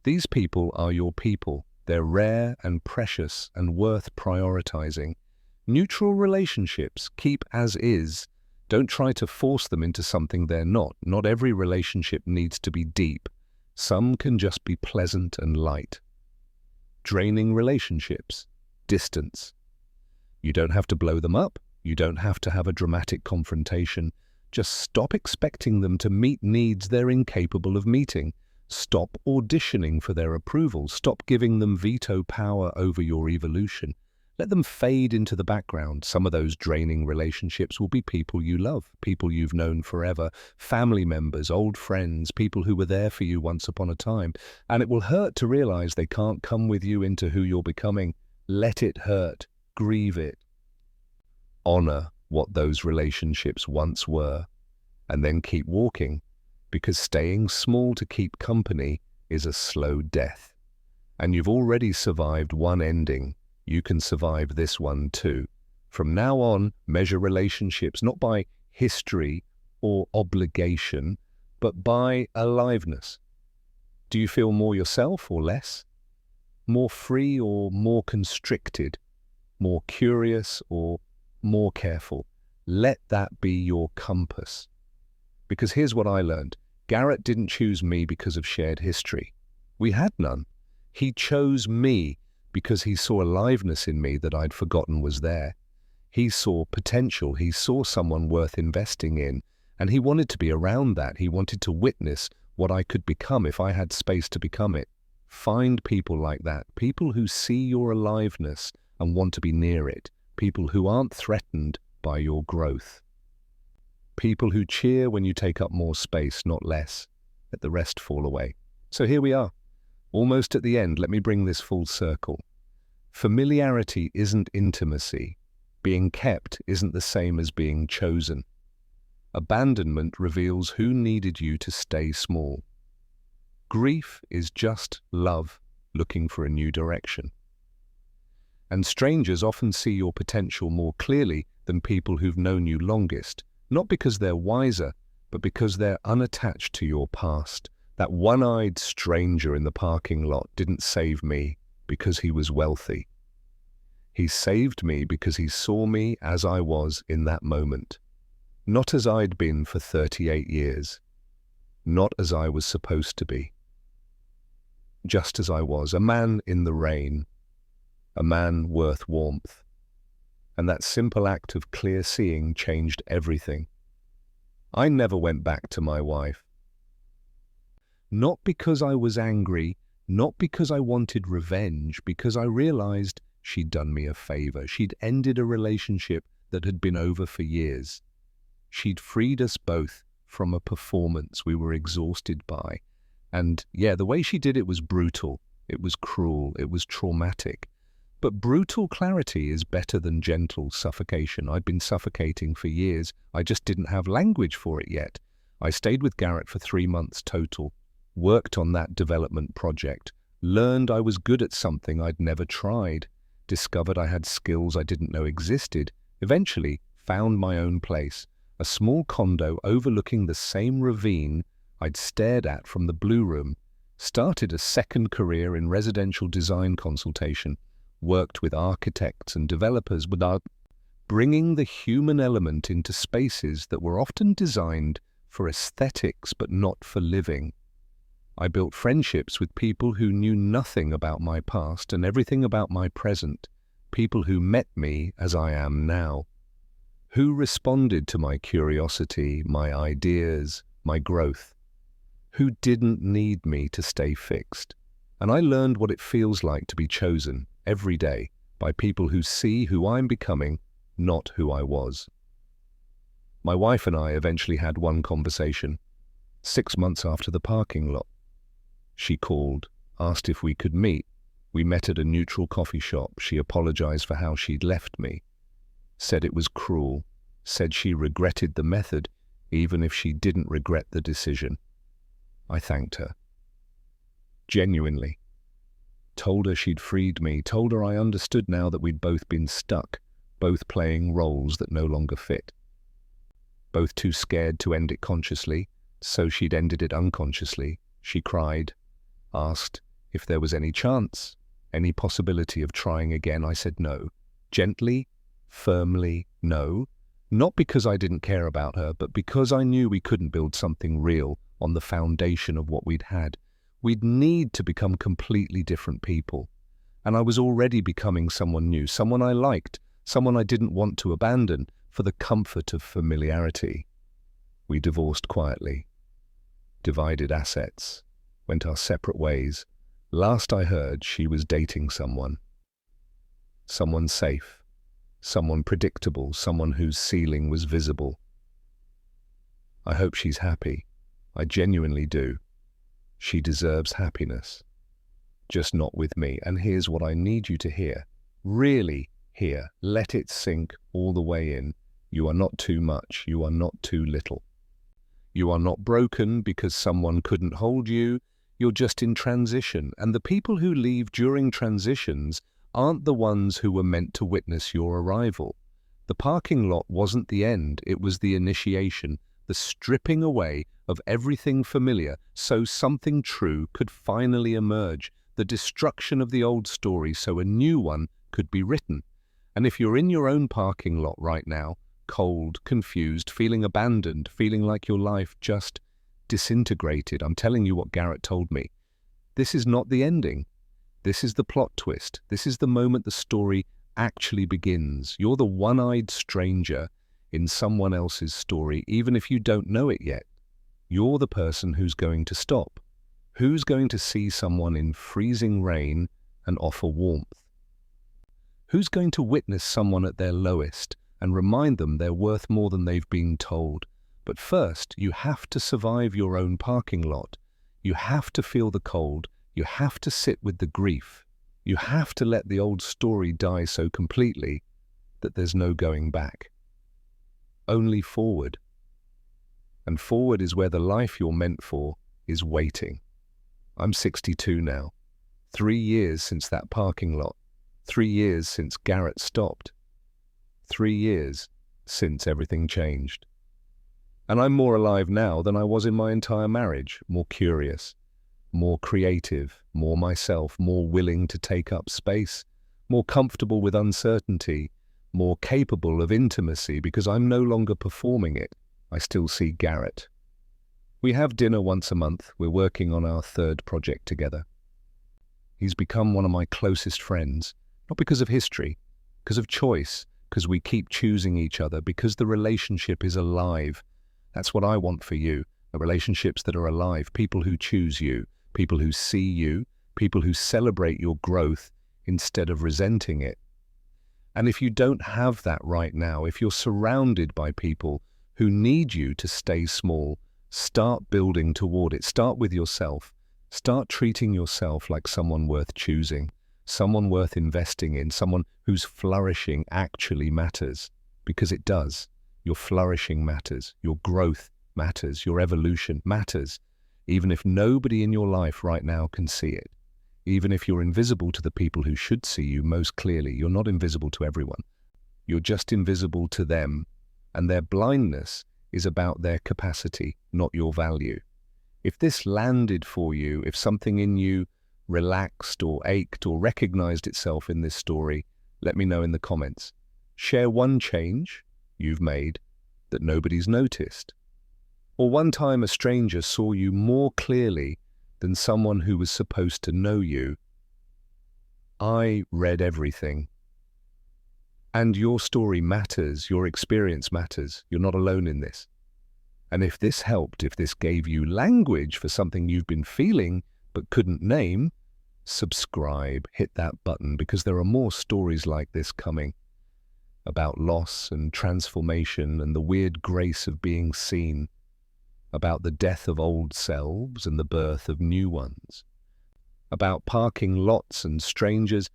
These people are your people. They're rare and precious and worth prioritizing. Neutral relationships. Keep as is. Don't try to force them into something they're not. Not every relationship needs to be deep. Some can just be pleasant and light. Draining relationships. Distance. You don't have to blow them up. You don't have to have a dramatic confrontation. Just stop expecting them to meet needs they're incapable of meeting. Stop auditioning for their approval. Stop giving them veto power over your evolution. Let them fade into the background. Some of those draining relationships will be people you love, people you've known forever, family members, old friends, people who were there for you once upon a time. And it will hurt to realize they can't come with you into who you're becoming. Let it hurt. Grieve it. Honor what those relationships once were, and then keep walking, because staying small to keep company is a slow death. And you've already survived one ending. You can survive this one too. From now on, measure relationships not by history or obligation, but by aliveness. Do you feel more yourself or less? More free or more constricted? More curious or more careful? Let that be your compass. Because here's what I learned. Garrett didn't choose me because of shared history. We had none. He chose me because he saw aliveness in me that I'd forgotten was there. He saw potential. He saw someone worth investing in, and he wanted to be around that. He wanted to witness what I could become if I had space to become it. Find people like that, people who see your aliveness and want to be near it, people who aren't threatened by your growth. People who cheer when you take up more space, not less. Let the rest fall away. So here we are. Almost at the end, let me bring this full circle. Familiarity isn't intimacy. Being kept isn't the same as being chosen. Abandonment reveals who needed you to stay small. Grief is just love looking for a new direction. And strangers often see your potential more clearly than people who've known you longest, not because they're wiser, but because they're unattached to your past. That one-eyed stranger in the parking lot didn't save me because he was wealthy. He saved me because he saw me as I was in that moment. Not as I'd been for 38 years. Not as I was supposed to be. Just as I was, a man in the rain. A man worth warmth. And that simple act of clear seeing changed everything. I never went back to my wife. Not because I was angry, not because I wanted revenge, because I realized she'd done me a favor. She'd ended a relationship that had been over for years. She'd freed us both from a performance we were exhausted by. And yeah, the way she did it was brutal. It was cruel. It was traumatic. But brutal clarity is better than gentle suffocation. I'd been suffocating for years. I just didn't have language for it yet. I stayed with Garrett for 3 months total, worked on that development project, learned I was good at something I'd never tried, discovered I had skills I didn't know existed, eventually found my own place, a small condo overlooking the same ravine I'd stared at from the Blue Room, started a second career in residential design consultation, worked with architects and developers without bringing the human element into spaces that were often designed for aesthetics but not for living. I built friendships with people who knew nothing about my past and everything about my present, people who met me as I am now, who responded to my curiosity, my ideas, my growth, who didn't need me to stay fixed. And I learned what it feels like to be chosen every day by people who see who I'm becoming, not who I was. My wife and I eventually had one conversation, 6 months after the parking lot. She called, asked if we could meet. We met at a neutral coffee shop. She apologized for how she'd left me, said it was cruel, said she regretted the method, even if she didn't regret the decision. I thanked her. Genuinely. Told her she'd freed me, told her I understood now that we'd both been stuck, both playing roles that no longer fit. Both too scared to end it consciously, so she'd ended it unconsciously. She cried, asked if there was any chance, any possibility of trying again. I said no. Gently, firmly, no. Not because I didn't care about her, but because I knew we couldn't build something real on the foundation of what we'd had. We'd need to become completely different people. And I was already becoming someone new, someone I liked, someone I didn't want to abandon for the comfort of familiarity. We divorced quietly, divided assets, went our separate ways. Last I heard, she was dating someone. Someone safe, someone predictable, someone whose ceiling was visible. I hope she's happy. I genuinely do. She deserves happiness. Just not with me. And here's what I need you to hear. Really hear. Let it sink all the way in. You are not too much. You are not too little. You are not broken because someone couldn't hold you. You're just in transition. And the people who leave during transitions aren't the ones who were meant to witness your arrival. The parking lot wasn't the end. It was the initiation, the stripping away of everything familiar so something true could finally emerge, the destruction of the old story so a new one could be written. And if you're in your own parking lot right now, cold, confused, feeling abandoned, feeling like your life just disintegrated, I'm telling you what Garrett told me. This is not the ending. This is the plot twist. This is the moment the story actually begins. You're the one-eyed stranger in someone else's story, even if you don't know it yet. You're the person who's going to stop, who's going to see someone in freezing rain and offer warmth, who's going to witness someone at their lowest and remind them they're worth more than they've been told. But first, you have to survive your own parking lot. You have to feel the cold. You have to sit with the grief. You have to let the old story die so completely that there's no going back. Only forward. And forward is where the life you're meant for is waiting. I'm 62 now. 3 years since that parking lot. 3 years since Garrett stopped. 3 years since everything changed. And I'm more alive now than I was in my entire marriage, more curious, more creative, more myself, more willing to take up space, more comfortable with uncertainty, more capable of intimacy because I'm no longer performing it. I still see Garrett. We have dinner once a month. We're working on our 3rd project together. He's become one of my closest friends, not because of history, because of choice, because we keep choosing each other, because the relationship is alive. That's what I want for you, relationships that are alive, people who choose you, people who see you, people who celebrate your growth instead of resenting it. And if you don't have that right now, if you're surrounded by people who need you to stay small, start building toward it. Start with yourself. Start treating yourself like someone worth choosing, someone worth investing in, someone whose flourishing actually matters, because it does. Your flourishing matters, your growth matters, your evolution matters, even if nobody in your life right now can see it. Even if you're invisible to the people who should see you most clearly, you're not invisible to everyone. You're just invisible to them, and their blindness is about their capacity, not your value. If this landed for you, if something in you relaxed or ached or recognized itself in this story, let me know in the comments. Share one change you've made that nobody's noticed. Or one time a stranger saw you more clearly than someone who was supposed to know you. I read everything. And your story matters, your experience matters. You're not alone in this. And if this helped, if this gave you language for something you've been feeling but couldn't name, subscribe, hit that button, because there are more stories like this coming about loss and transformation and the weird grace of being seen, about the death of old selves and the birth of new ones, about parking lots and strangers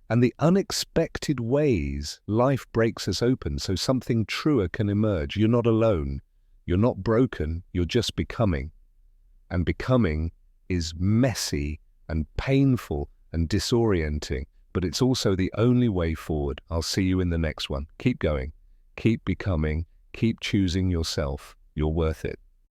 and the unexpected ways life breaks us open so something truer can emerge. You're not alone. You're not broken. You're just becoming. And becoming is messy and painful and disorienting, but it's also the only way forward. I'll see you in the next one. Keep going. Keep becoming. Keep choosing yourself. You're worth it.